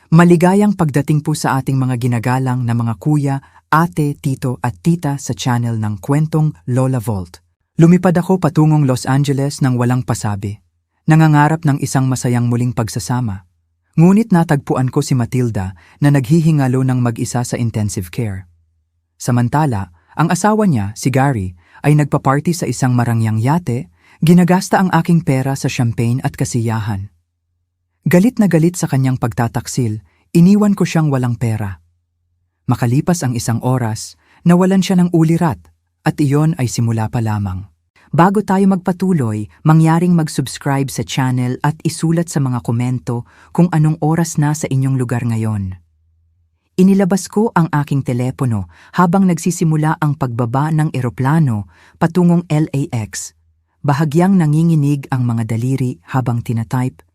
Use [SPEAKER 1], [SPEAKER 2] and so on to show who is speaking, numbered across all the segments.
[SPEAKER 1] Maligayang pagdating po sa ating mga ginagalang na mga kuya, ate, tito at tita sa channel ng Kwentong Lola Vault. Lumipad ako patungong Los Angeles nang walang pasabi. Nangangarap ng isang masayang muling pagsasama. Ngunit natagpuan ko si Matilda na naghihingalo ng mag-isa sa intensive care. Samantala, ang asawa niya, si Gary, ay nagpa-party sa isang marangyang yate, ginagasta ang aking pera sa champagne at kasiyahan. Galit na galit sa kanyang pagtataksil, iniwan ko siyang walang pera. Makalipas ang isang oras, nawalan siya ng ulirat at iyon ay simula pa lamang. Bago tayo magpatuloy, mangyaring mag-subscribe sa channel at isulat sa mga komento kung anong oras na sa inyong lugar ngayon. Inilabas ko ang aking telepono habang nagsisimula ang pagbaba ng eroplano patungong LAX. Bahagyang nanginginig ang mga daliri habang tinatype.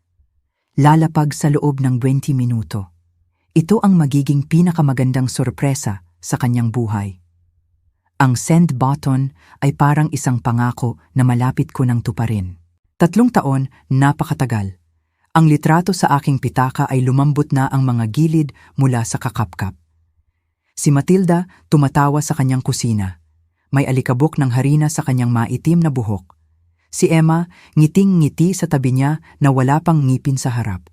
[SPEAKER 1] Lalapag sa loob ng 20 minuto. Ito ang magiging pinakamagandang sorpresa sa kanyang buhay. Ang send button ay parang isang pangako na malapit ko nang tuparin. 3 taon, napakatagal. Ang litrato sa aking pitaka ay lumambot na ang mga gilid mula sa kakapkap. Si Matilda tumatawa sa kanyang kusina. May alikabok ng harina sa kanyang maitim na buhok. Si Emma, ngiting-ngiti sa tabi niya na wala pang ngipin sa harap.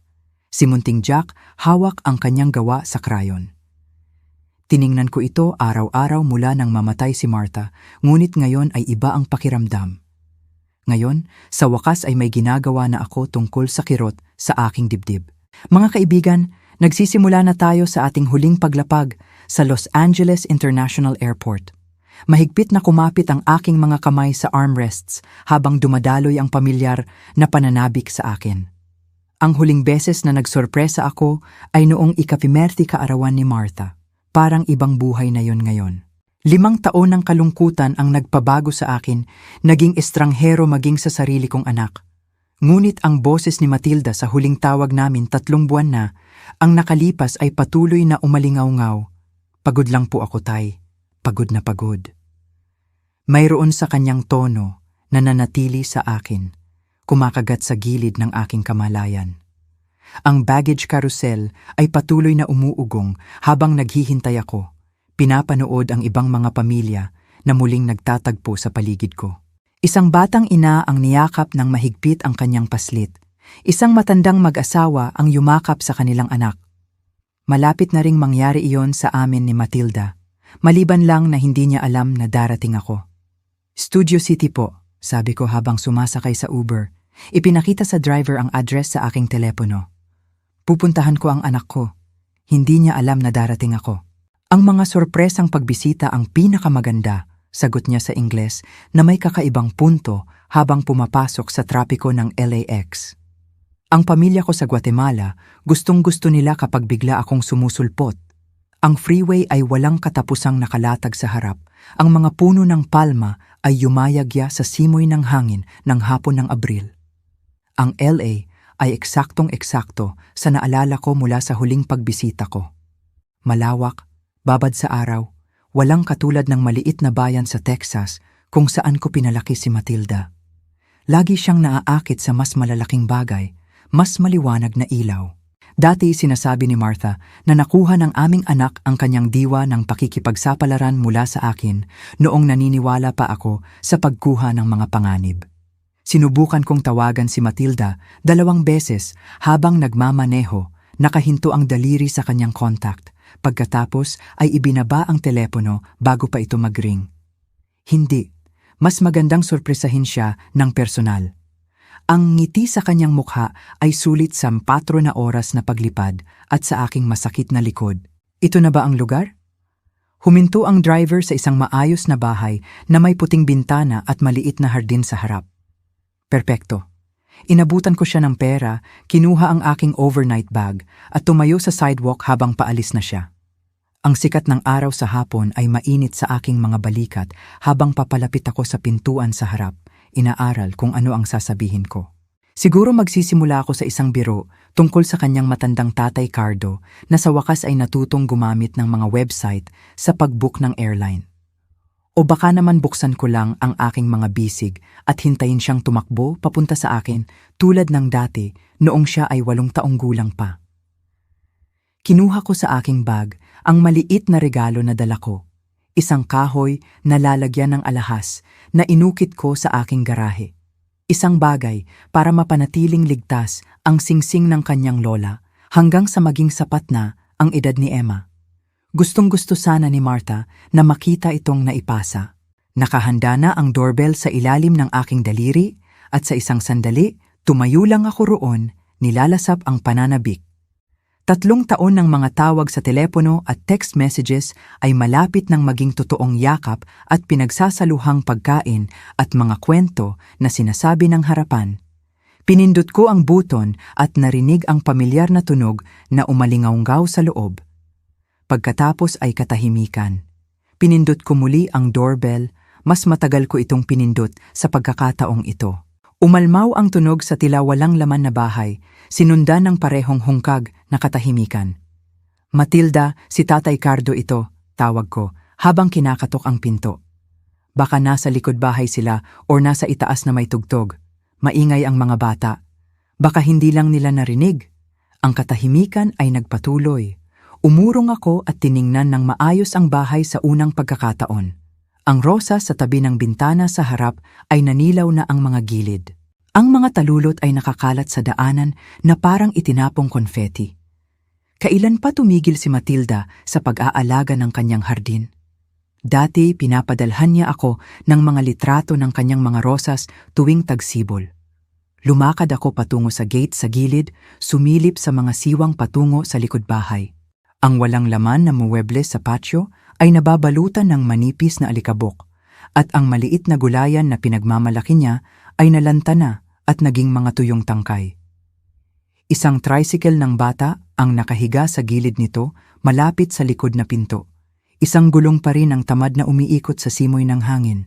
[SPEAKER 1] Si Munting Jack, hawak ang kanyang gawa sa krayon. Tiningnan ko ito araw-araw mula nang mamatay si Martha, ngunit ngayon ay iba ang pakiramdam. Ngayon, sa wakas ay may ginagawa na ako tungkol sa kirot sa aking dibdib. Mga kaibigan, nagsisimula na tayo sa ating huling paglapag sa Los Angeles International Airport. Mahigpit na kumapit ang aking mga kamay sa armrests habang dumadaloy ang pamilyar na pananabik sa akin. Ang huling beses na nagsorpresa ako ay noong ika-50 kaarawan ni Martha. Parang ibang buhay na yon ngayon. 5 taon ng kalungkutan ang nagpabago sa akin, naging estranghero maging sa sarili kong anak. Ngunit ang boses ni Matilda sa huling tawag namin 3 buwan na, ang nakalipas ay patuloy na umalingaw-ngaw. Pagod lang po ako, Tay. Pagod na pagod. Mayroon sa kanyang tono na nanatili sa akin, kumakagat sa gilid ng aking kamalayan. Ang baggage carousel ay patuloy na umuugong habang naghihintay ako, pinapanood ang ibang mga pamilya na muling nagtatagpo sa paligid ko. Isang batang ina ang niyakap ng mahigpit ang kanyang paslit. Isang matandang mag-asawa ang yumakap sa kanilang anak. Malapit na ring mangyari iyon sa amin ni Matilda. Maliban lang na hindi niya alam na darating ako. Studio City po, sabi ko habang sumasakay sa Uber. Ipinakita sa driver ang address sa aking telepono. Pupuntahan ko ang anak ko. Hindi niya alam na darating ako. Ang mga sorpresang pagbisita ang pinakamaganda, sagot niya sa Ingles na may kakaibang punto habang pumapasok sa trapiko ng LAX. Ang pamilya ko sa Guatemala, gustong-gusto nila kapag bigla akong sumusulpot. Ang freeway ay walang katapusang nakalatag sa harap. Ang mga puno ng palma ay yumayagya sa simoy ng hangin ng hapon ng Abril. Ang LA ay eksaktong-eksakto sa naalala ko mula sa huling pagbisita ko. Malawak, babad sa araw, walang katulad ng maliit na bayan sa Texas kung saan ko pinalaki si Matilda. Lagi siyang naaakit sa mas malalaking bagay, mas maliwanag na ilaw. Dati sinasabi ni Martha na nakuha ng aming anak ang kanyang diwa ng pakikipagsapalaran mula sa akin noong naniniwala pa ako sa pagkuha ng mga panganib. Sinubukan kong tawagan si Matilda 2 beses habang nagmamaneho, nakahinto ang daliri sa kanyang contact. Pagkatapos ay ibinaba ang telepono bago pa ito mag-ring. Hindi, mas magandang sorpresahin siya ng personal. Ang ngiti sa kanyang mukha ay sulit sa 4 na oras na paglipad at sa aking masakit na likod. Ito na ba ang lugar? Huminto ang driver sa isang maayos na bahay na may puting bintana at maliit na hardin sa harap. Perpekto. Inabutan ko siya ng pera, kinuha ang aking overnight bag at tumayo sa sidewalk habang paalis na siya. Ang sikat ng araw sa hapon ay mainit sa aking mga balikat habang papalapit ako sa pintuan sa harap. Inaaral kung ano ang sasabihin ko. Siguro magsisimula ako sa isang biro tungkol sa kanyang matandang tatay Cardo na sa wakas ay natutong gumamit ng mga website sa pag-book ng airline. O baka naman buksan ko lang ang aking mga bisig at hintayin siyang tumakbo papunta sa akin tulad ng dati noong siya ay 8 taong gulang pa. Kinuha ko sa aking bag ang maliit na regalo na dala ko. Isang kahoy na lalagyan ng alahas na inukit ko sa aking garahe. Isang bagay para mapanatiling ligtas ang singsing ng kanyang lola hanggang sa maging sapat na ang edad ni Emma. Gustong-gusto sana ni Martha na makita itong naipasa. Nakahanda na ang doorbell sa ilalim ng aking daliri at sa isang sandali, tumayo lang ako roon, nilalasap ang pananabik. 3 taon ng mga tawag sa telepono at text messages ay malapit ng maging totoong yakap at pinagsasaluhang pagkain at mga kwento na sinasabi ng harapan. Pinindot ko ang buton at narinig ang pamilyar na tunog na umalingaunggaw sa loob. Pagkatapos ay katahimikan. Pinindot ko muli ang doorbell, mas matagal ko itong pinindot sa pagkakataong ito. Umalmaw ang tunog sa tila walang laman na bahay, sinundan ng parehong hungkag na katahimikan. Matilda, si Tatay Cardo ito, tawag ko, habang kinakatok ang pinto. Baka nasa likod bahay sila o nasa itaas na may tugtog. Maingay ang mga bata. Baka hindi lang nila narinig. Ang katahimikan ay nagpatuloy. Umurong ako at tiningnan ng maayos ang bahay sa unang pagkakataon. Ang rosas sa tabi ng bintana sa harap ay nanilaw na ang mga gilid. Ang mga talulot ay nakakalat sa daanan na parang itinapong konfeti. Kailan pa tumigil si Matilda sa pag-aalaga ng kanyang hardin? Dati pinapadalhan niya ako ng mga litrato ng kanyang mga rosas tuwing tagsibol. Lumakad ako patungo sa gate sa gilid, sumilip sa mga siwang patungo sa likod bahay. Ang walang laman na muwebles sa patio ay nababalutan ng manipis na alikabok at ang maliit na gulayan na pinagmamalaki niya ay nalanta na at naging mga tuyong tangkay. Isang tricycle ng bata ang nakahiga sa gilid nito malapit sa likod na pinto. Isang gulong pa rin ang tamad na umiikot sa simoy ng hangin.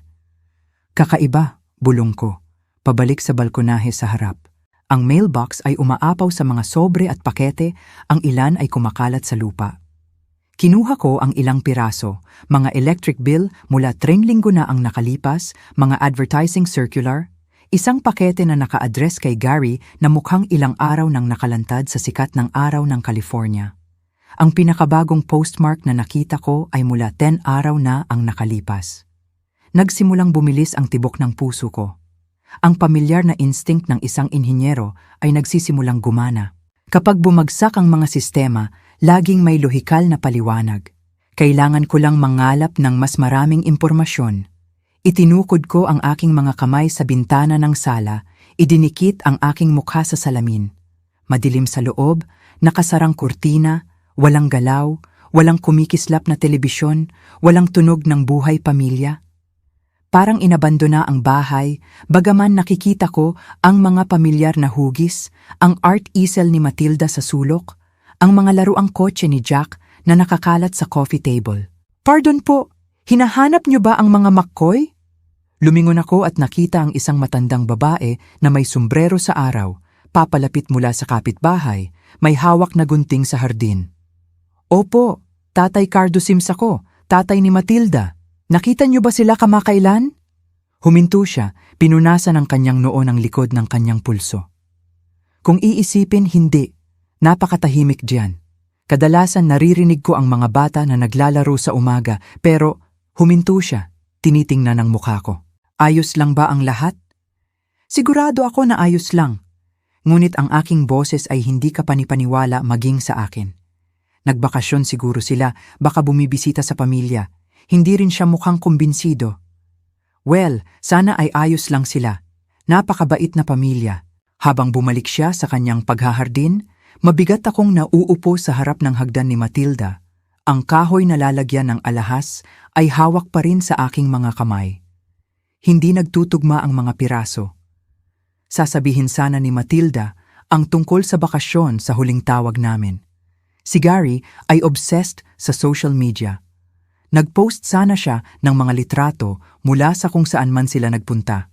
[SPEAKER 1] Kakaiba, bulong ko, pabalik sa balkonahe sa harap. Ang mailbox ay umaapaw sa mga sobre at pakete, ang ilan ay kumakalat sa lupa. Kinuha ko ang ilang piraso, mga electric bill mula 3 linggo na ang nakalipas, mga advertising circular, isang pakete na naka-address kay Gary na mukhang ilang araw nang nakalantad sa sikat ng araw ng California. Ang pinakabagong postmark na nakita ko ay mula 10 araw na ang nakalipas. Nagsimulang bumilis ang tibok ng puso ko. Ang pamilyar na instinct ng isang inhinyero ay nagsisimulang gumana. Kapag bumagsak ang mga sistema, laging may lohikal na paliwanag. Kailangan ko lang mangalap ng mas maraming impormasyon. Itinukod ko ang aking mga kamay sa bintana ng sala, idinikit ang aking mukha sa salamin. Madilim sa loob, nakasarang kurtina, walang galaw, walang kumikislap na telebisyon, walang tunog ng buhay pamilya. Parang inabandona ang bahay, bagaman nakikita ko ang mga pamilyar na hugis, ang art easel ni Matilda sa sulok, ang mga laruang kotse ni Jack na nakakalat sa coffee table. Pardon po, hinahanap niyo ba ang mga McCoy? Lumingon ako at nakita ang isang matandang babae na may sombrero sa araw, papalapit mula sa kapitbahay, may hawak na gunting sa hardin. Opo, Tatay Cardo Sims ako, tatay ni Matilda. Nakita niyo ba sila kamakailan? Huminto siya, pinunasan ang kanyang noo ng likod ng kanyang pulso. Kung iisipin, hindi. Napakatahimik diyan. Kadalasan naririnig ko ang mga bata na naglalaro sa umaga, pero huminto siya, tinitingnan ang mukha ko. Ayos lang ba ang lahat? Sigurado ako na ayos lang. Ngunit ang aking boses ay hindi kapanipaniwala maging sa akin. Nagbakasyon siguro sila, baka bumibisita sa pamilya. Hindi rin siya mukhang kumbinsido. Well, sana ay ayos lang sila. Napakabait na pamilya. Habang bumalik siya sa kanyang paghahardin, mabigat akong nauupo sa harap ng hagdan ni Matilda. Ang kahoy na lalagyan ng alahas ay hawak pa rin sa aking mga kamay. Hindi nagtutugma ang mga piraso. Sasabihin sana ni Matilda ang tungkol sa bakasyon sa huling tawag namin. Si Gary ay obsessed sa social media. Nag-post sana siya ng mga litrato mula sa kung saan man sila nagpunta.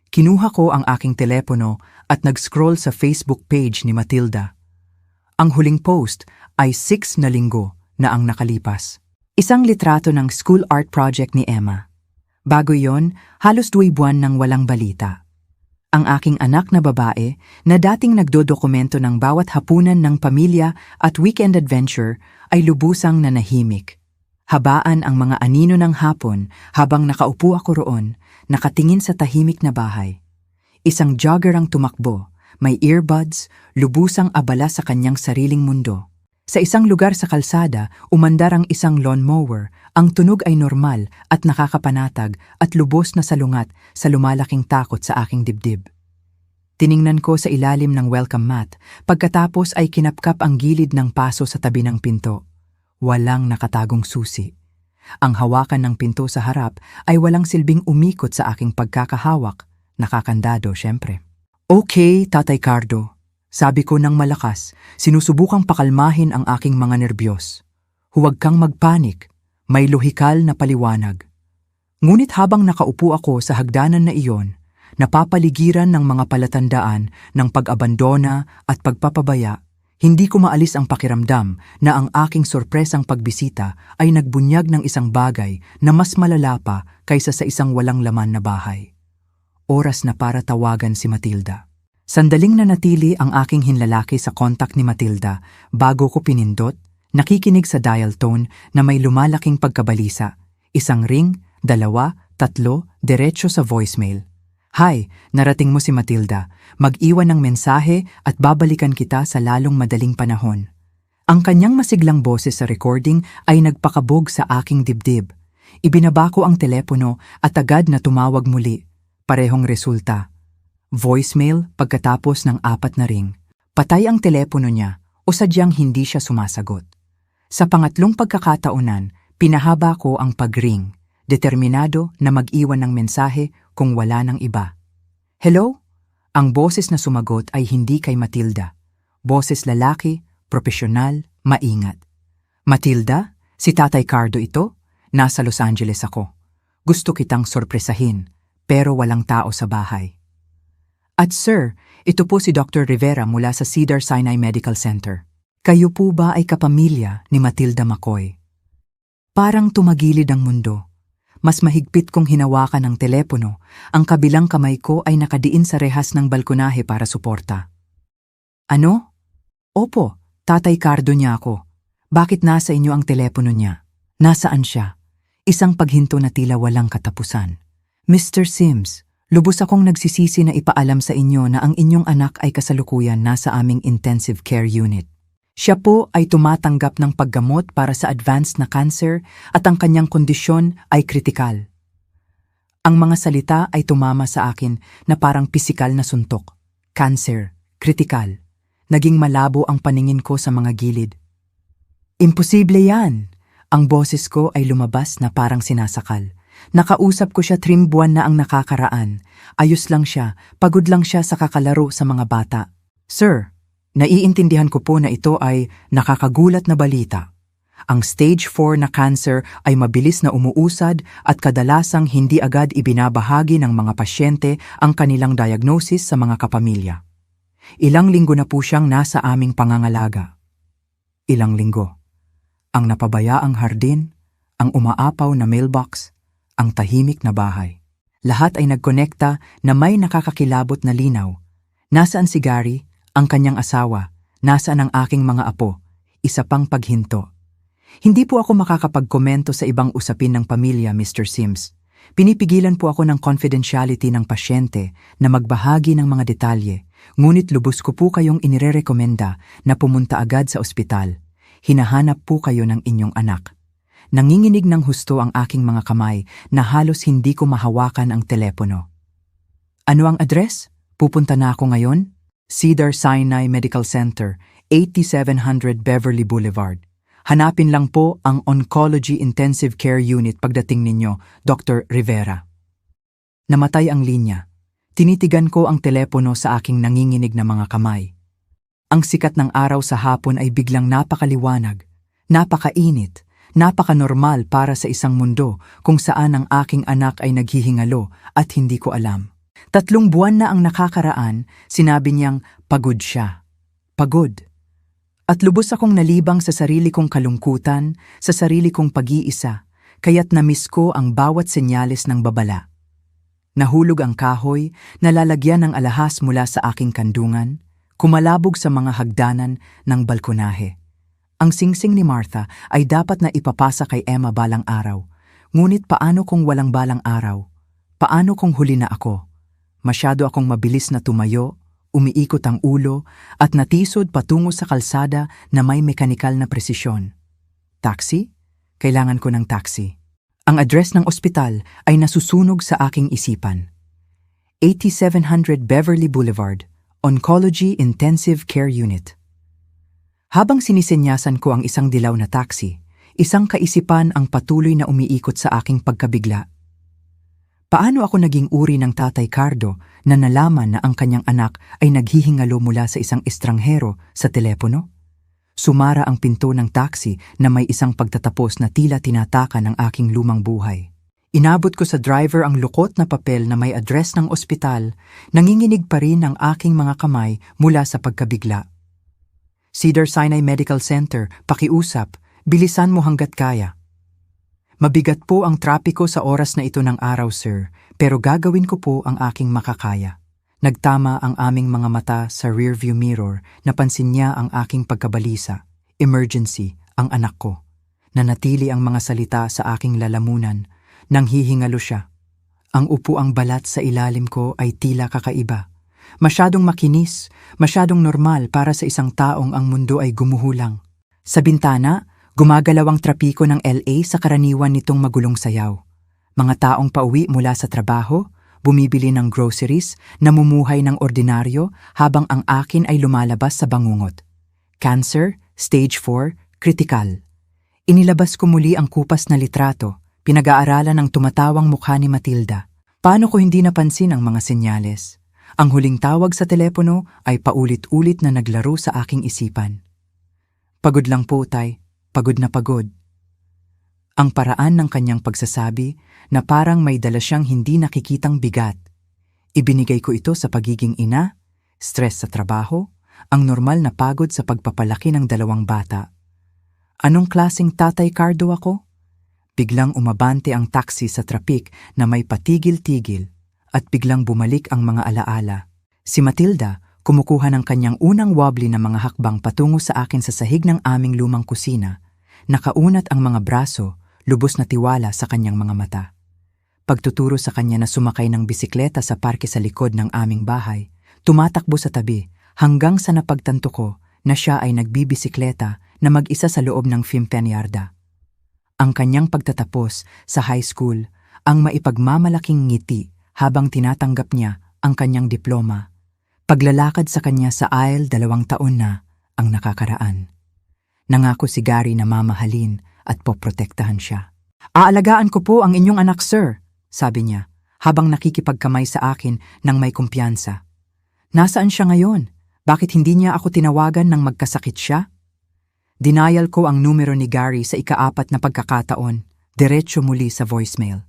[SPEAKER 1] Kinuha ko ang aking telepono at nag-scroll sa Facebook page ni Matilda. Ang huling post ay 6 na linggo na ang nakalipas. Isang litrato ng school art project ni Emma. Bago yon, halos 2 buwan nang walang balita. Ang aking anak na babae na dating nagdodokumento ng bawat hapunan ng pamilya at weekend adventure ay lubusang nanahimik. Habaan ang mga anino ng hapon habang nakaupo ako roon, nakatingin sa tahimik na bahay. Isang jogger ang tumakbo, may earbuds, lubusang abala sa kanyang sariling mundo. Sa isang lugar sa kalsada, umandar ang isang lawnmower. Ang tunog ay normal at nakakapanatag at lubos na salungat sa lumalaking takot sa aking dibdib. Tiningnan ko sa ilalim ng welcome mat, pagkatapos ay kinapkap ang gilid ng paso sa tabi ng pinto. Walang nakatagong susi. Ang hawakan ng pinto sa harap ay walang silbing umikot sa aking pagkakahawak. Nakakandado, syempre. Okay, Tatay Cardo. Sabi ko ng malakas, sinusubukang pakalmahin ang aking mga nerbiyos. Huwag kang magpanik, may lohikal na paliwanag. Ngunit habang nakaupo ako sa hagdanan na iyon, napapaligiran ng mga palatandaan ng pag-abandona at pagpapabaya, hindi ko maalis ang pakiramdam na ang aking sorpresang pagbisita ay nagbunyag ng isang bagay na mas malala pa kaysa sa isang walang laman na bahay. Oras na para tawagan si Matilda. Sandaling nanatili ang aking hinlalaki sa kontak ni Matilda bago ko pinindot, nakikinig sa dial tone na may lumalaking pagkabalisa. Isang ring, 2, 3, diretso sa voicemail. Hi, narating mo si Matilda. Mag-iwan ng mensahe at babalikan kita sa lalong madaling panahon. Ang kanyang masiglang boses sa recording ay nagpakabog sa aking dibdib. Ibinaba ko ang telepono at agad na tumawag muli. Parehong resulta. Voicemail pagkatapos ng 4 na ring. Patay ang telepono niya o sadyang hindi siya sumasagot. Sa pangatlong pagkakataonan, pinahaba ko ang pag-ring, determinado na mag-iwan ng mensahe kung wala ng iba. Hello? Ang boses na sumagot ay hindi kay Matilda. Boses lalaki, propesyonal, maingat. Matilda, si Tatay Cardo ito? Nasa Los Angeles ako. Gusto kitang sorpresahin, pero walang tao sa bahay. At sir, ito po si Dr. Rivera mula sa Cedars-Sinai Medical Center. Kayo po ba ay kapamilya ni Matilda McCoy? Parang tumagilid ang mundo. Mas mahigpit kong hinawakan ang telepono, ang kabilang kamay ko ay nakadiin sa rehas ng balkonahe para suporta. Ano? Opo, Tatay Cardo niya ako. Bakit nasa inyo ang telepono niya? Nasaan siya? Isang paghinto na tila walang katapusan. Mr. Sims, lubos akong nagsisisi na ipaalam sa inyo na ang inyong anak ay kasalukuyan nasa aming intensive care unit. Siya po ay tumatanggap ng paggamot para sa advanced na cancer at ang kanyang kondisyon ay kritikal. Ang mga salita ay tumama sa akin na parang pisikal na suntok. Cancer, kritikal. Naging malabo ang paningin ko sa mga gilid. Imposible yan! Ang boses ko ay lumabas na parang sinasakal. Nakausap ko siya 3 buwan na ang nakakaraan. Ayos lang siya, pagod lang siya sa kakalaro sa mga bata. Sir, naiintindihan ko po na ito ay nakakagulat na balita. Ang stage 4 na cancer ay mabilis na umuusad at kadalasang hindi agad ibinabahagi ng mga pasyente ang kanilang diagnosis sa mga kapamilya. Ilang linggo na po siyang nasa aming pangangalaga. Ilang linggo. Ang napabayaang hardin, ang umaapaw na mailbox, ang tahimik na bahay. Lahat ay nagkonekta na may nakakakilabot na linaw. Nasaan si Gary, ang kanyang asawa? Nasaan ang aking mga apo? Isa pang paghinto. Hindi po ako makakapagkomento sa ibang usapin ng pamilya, Mr. Sims. Pinipigilan po ako ng confidentiality ng pasyente na magbahagi ng mga detalye, ngunit lubos ko po kayong inirerekomenda na pumunta agad sa ospital. Hinahanap po kayo ng inyong anak. Nanginginig ng husto ang aking mga kamay na halos hindi ko mahawakan ang telepono. Ano ang address? Pupunta na ako ngayon? Cedars-Sinai Medical Center, 8700 Beverly Boulevard. Hanapin lang po ang Oncology Intensive Care Unit pagdating ninyo, Dr. Rivera. Namatay ang linya. Tinitigan ko ang telepono sa aking nanginginig na mga kamay. Ang sikat ng araw sa hapon ay biglang napakaliwanag, napakainit, napaka-normal para sa isang mundo kung saan ang aking anak ay naghihingalo at hindi ko alam. 3 buwan na ang nakakaraan, sinabi niyang pagod siya. Pagod. At lubos akong nalibang sa sarili kong kalungkutan, sa sarili kong pag-iisa, kaya't na-miss ko ang bawat senyales ng babala. Nahulog ang kahoy, nalalagyan ng alahas mula sa aking kandungan, kumalabog sa mga hagdanan ng balkonahe. Ang singsing ni Martha ay dapat na ipapasa kay Emma balang araw. Ngunit paano kung walang balang araw? Paano kung huli na ako? Masyado akong mabilis na tumayo, umiikot ang ulo, at natisod patungo sa kalsada na may mekanikal na presisyon. Taxi? Kailangan ko ng taxi. Ang address ng ospital ay nasusunog sa aking isipan. 8700 Beverly Boulevard, Oncology Intensive Care Unit. Habang sinisenyasan ko ang isang dilaw na taxi, isang kaisipan ang patuloy na umiikot sa aking pagkabigla. Paano ako naging uri ng Tatay Cardo na nalaman na ang kanyang anak ay naghihingalo mula sa isang estranghero sa telepono? Sumara ang pinto ng taxi na may isang pagtatapos na tila tinataka ng aking lumang buhay. Inabot ko sa driver ang lukot na papel na may address ng ospital, nanginginig pa rin ang aking mga kamay mula sa pagkabigla. Cedars-Sinai Medical Center, pakiusap, bilisan mo hanggat kaya. Mabigat po ang trapiko sa oras na ito ng araw, sir, pero gagawin ko po ang aking makakaya. Nagtama ang aming mga mata sa rearview mirror, napansin niya ang aking pagkabalisa. Emergency, ang anak ko. Nanatili ang mga salita sa aking lalamunan, nang hihingalo siya. Ang upuang balat sa ilalim ko ay tila kakaiba. Masyadong makinis, masyadong normal para sa isang taong ang mundo ay gumuhulang. Sa bintana, gumagalaw ang trapiko ng LA sa karaniwan nitong magulong sayaw. Mga taong pauwi mula sa trabaho, bumibili ng groceries, namumuhay ng ordinaryo habang ang akin ay lumalabas sa bangungot. Cancer, stage 4, critical. Inilabas ko muli ang kupas na litrato, pinag-aaralan ng tumatawang mukha ni Matilda. Paano ko hindi napansin ang mga senyales? Ang huling tawag sa telepono ay paulit-ulit na naglaro sa aking isipan. Pagod lang po, tay. Pagod na pagod. Ang paraan ng kanyang pagsasabi na parang may dala siyang hindi nakikitang bigat. Ibinigay ko ito sa pagiging ina, stress sa trabaho, ang normal na pagod sa pagpapalaki ng dalawang bata. Anong klaseng Tatay Cardo ako? Biglang umabante ang taxi sa trapik na may patigil-tigil at biglang bumalik ang mga alaala. Si Matilda, kumukuha ng kanyang unang wobbly na mga hakbang patungo sa akin sa sahig ng aming lumang kusina. Nakaunat ang mga braso, lubos na tiwala sa kanyang mga mata. Pagtuturo sa kanya na sumakay ng bisikleta sa parke sa likod ng aming bahay, tumatakbo sa tabi hanggang sa napagtanto ko na siya ay nagbibisikleta na mag-isa sa loob ng Fimpenyarda. Ang kanyang pagtatapos sa high school, ang maipagmamalaking ngiti habang tinatanggap niya ang kanyang diploma. Paglalakad sa kanya sa aisle 2 taon na ang nakakaraan. Nangako si Gary na mamahalin at poprotektahan siya. "Aalagaan ko po ang inyong anak, sir," sabi niya, habang nakikipagkamay sa akin ng may kumpiyansa. "Nasaan siya ngayon? Bakit hindi niya ako tinawagan nang magkasakit siya?" Denial ko ang numero ni Gary sa ika-4 na pagkakataon, diretso muli sa voicemail.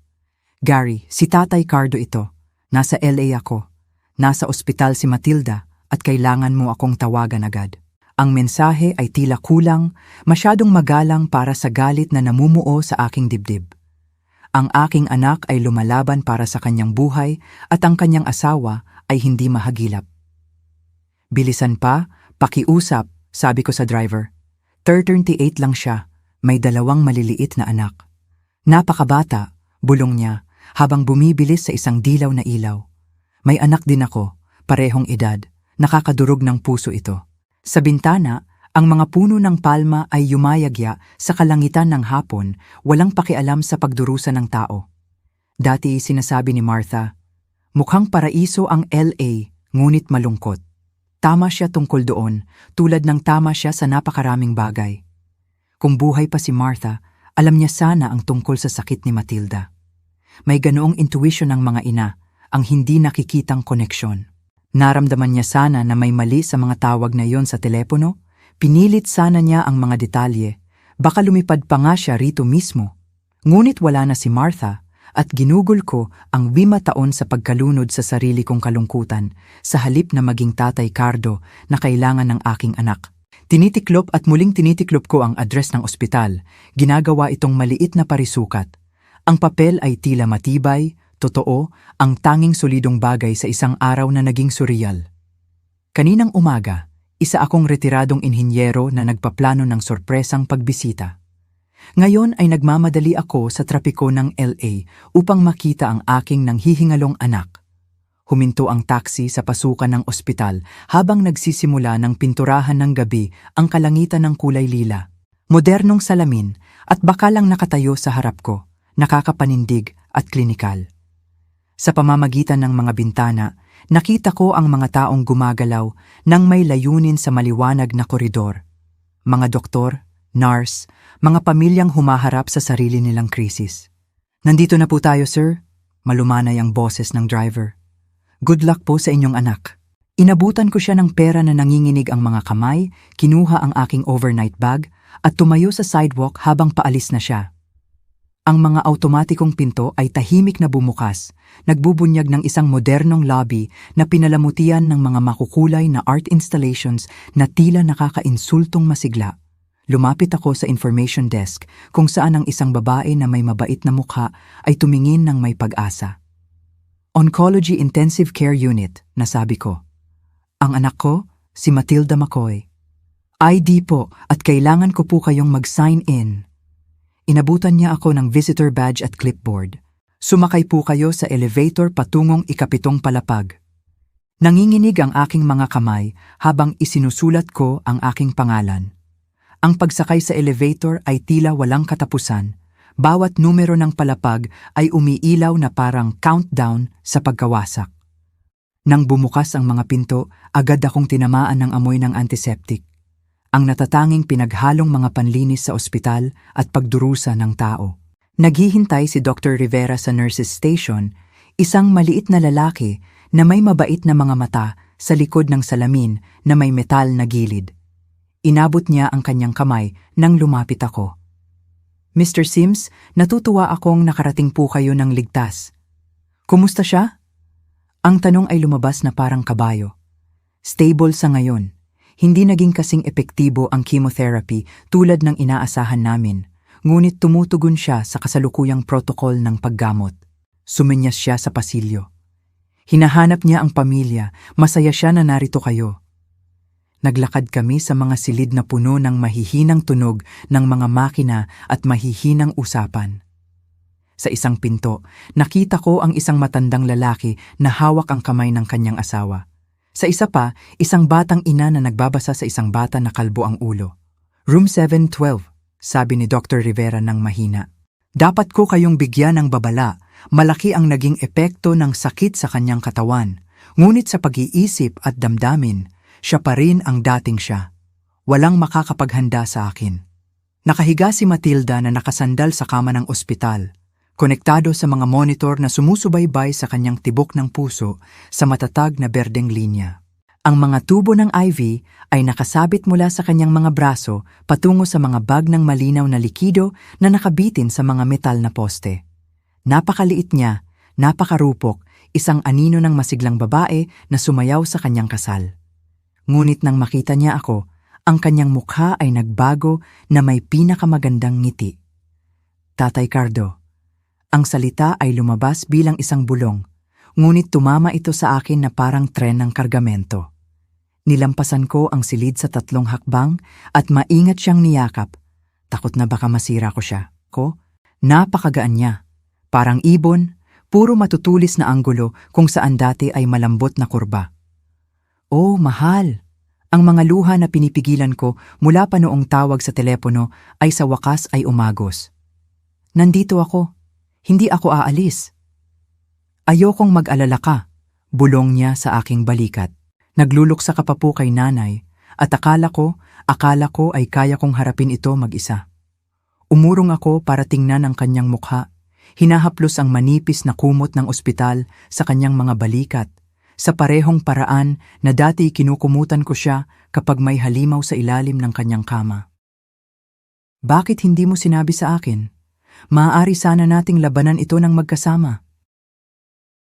[SPEAKER 1] "Gary, si Tatay Cardo ito. Nasa LA ako. Nasa ospital si Matilda at kailangan mo akong tawagan agad." Ang mensahe ay tila kulang, masyadong magalang para sa galit na namumuo sa aking dibdib. Ang aking anak ay lumalaban para sa kanyang buhay at ang kanyang asawa ay hindi mahagilap. "Bilisan pa, pakiusap," sabi ko sa driver. 38 lang siya, may 2 maliliit na anak. "Napakabata," bulong niya habang bumibilis sa isang dilaw na ilaw. "May anak din ako, parehong edad, nakakadurog ng puso ito." Sa bintana, ang mga puno ng palma ay yumayagya sa kalangitan ng hapon, walang pakialam sa pagdurusa ng tao. Dati sinasabi ni Martha, "Mukhang paraiso ang LA, ngunit malungkot." Tama siya tungkol doon, tulad ng tama siya sa napakaraming bagay. Kung buhay pa si Martha, alam niya sana ang tungkol sa sakit ni Matilda. May ganoong intuition ng mga ina, ang hindi nakikitang koneksyon. Naramdaman niya sana na may mali sa mga tawag na yon sa telepono, pinilit sana niya ang mga detalye, baka lumipad pa nga siya rito mismo. Ngunit wala na si Martha at ginugol ko ang 5 taon sa pagkalunod sa sarili kong kalungkutan sa halip na maging Tatay Cardo na kailangan ng aking anak. Tinitiklop at muling tinitiklop ko ang address ng ospital, ginagawa itong maliit na parisukat. Ang papel ay tila matibay, Totoo, ang tanging solidong bagay sa isang araw na naging surreal. Kaninang umaga, isa akong retiradong inhinyero na nagpaplano ng sorpresang pagbisita. Ngayon ay nagmamadali ako sa trapiko ng LA upang makita ang aking nanghihingalong anak. Huminto ang taxi sa pasukan ng ospital habang nagsisimula ng pinturahan ng gabi ang kalangitan ng kulay lila. Modernong salamin at bakalang nakatayo sa harap ko, nakakapanindig at klinikal. Sa pamamagitan ng mga bintana, nakita ko ang mga taong gumagalaw nang may layunin sa maliwanag na koridor. Mga doktor, nurse, mga pamilyang humaharap sa sarili nilang krisis. "Nandito na po tayo, sir," malumanay ang boses ng driver. "Good luck po sa inyong anak." Inabutan ko siya ng pera na nanginginig ang mga kamay, kinuha ang aking overnight bag, at tumayo sa sidewalk habang paalis na siya. Ang mga automatikong pinto ay tahimik na bumukas, nagbubunyag ng isang modernong lobby na pinalamutian ng mga makukulay na art installations na tila nakakainsultong masigla. Lumapit ako sa information desk kung saan ang isang babae na may mabait na mukha ay tumingin ng may pag-asa. "Oncology Intensive Care Unit," nasabi ko. "Ang anak ko, si Matilda McCoy. ID po at kailangan ko po kayong mag-sign in." Inabutan niya ako ng visitor badge at clipboard. "Sumakay po kayo sa elevator patungong ikapitong palapag." Nanginginig ang aking mga kamay habang isinusulat ko ang aking pangalan. Ang pagsakay sa elevator ay tila walang katapusan. Bawat numero ng palapag ay umiilaw na parang countdown sa pagkawasak. Nang bumukas ang mga pinto, agad akong tinamaan ng amoy ng antiseptic. Ang natatanging pinaghalong mga panlinis sa ospital at pagdurusa ng tao. Naghihintay si Dr. Rivera sa nurses station, isang maliit na lalaki na may mabait na mga mata sa likod ng salamin na may metal na gilid. Inabot niya ang kanyang kamay nang lumapit ako. "Mr. Sims, natutuwa akong nakarating po kayo ng ligtas. Kumusta siya?" Ang tanong ay lumabas na parang kabayo. "Stable sa ngayon. Hindi naging kasing epektibo ang chemotherapy tulad ng inaasahan namin, ngunit tumutugon siya sa kasalukuyang protocol ng paggamot." Suminyas siya sa pasilyo. "Hinahanap niya ang pamilya, masaya siya na narito kayo." Naglakad kami sa mga silid na puno ng mahihinang tunog ng mga makina at mahihinang usapan. Sa isang pinto, nakita ko ang isang matandang lalaki na hawak ang kamay ng kanyang asawa. Sa isa pa, isang batang ina na nagbabasa sa isang bata na kalbo ang ulo. "Room 712, sabi ni Dr. Rivera ng mahina. "Dapat ko kayong bigyan ng babala. Malaki ang naging epekto ng sakit sa kanyang katawan. Ngunit sa pag-iisip at damdamin, siya pa rin ang dating siya. Walang makakapaghanda sa akin." Nakahiga si Matilda na nakasandal sa kama ng ospital, konektado sa mga monitor na sumusubaybay sa kanyang tibok ng puso sa matatag na berdeng linya. Ang mga tubo ng IV ay nakasabit mula sa kanyang mga braso patungo sa mga bag ng malinaw na likido na nakabitin sa mga metal na poste. Napakaliit niya, napakarupok, isang anino ng masiglang babae na sumayaw sa kanyang kasal. Ngunit nang makita niya ako, ang kanyang mukha ay nagbago na may pinakamagandang ngiti. "Tatay Cardo." Ang salita ay lumabas bilang isang bulong, ngunit tumama ito sa akin na parang tren ng kargamento. Nilampasan ko ang silid sa 3 hakbang at maingat siyang niyakap. Takot na baka masira ko siya. Napakagaan niya. Parang ibon, puro matutulis na anggulo kung saan dati ay malambot na kurba. "Oh, mahal." Ang mga luha na pinipigilan ko mula pa noong tawag sa telepono ay sa wakas ay umagos. "Nandito ako. Hindi ako aalis." "Ayokong mag-alala ka," bulong niya sa aking balikat. "Nagluluksa ka pa po kay nanay at akala ko ay kaya kong harapin ito mag-isa." Umurong ako para tingnan ang kanyang mukha. Hinahaplos ang manipis na kumot ng ospital sa kanyang mga balikat, sa parehong paraan na dati kinukumutan ko siya kapag may halimaw sa ilalim ng kanyang kama. "Bakit hindi mo sinabi sa akin? Maaari sana nating labanan ito ng magkasama."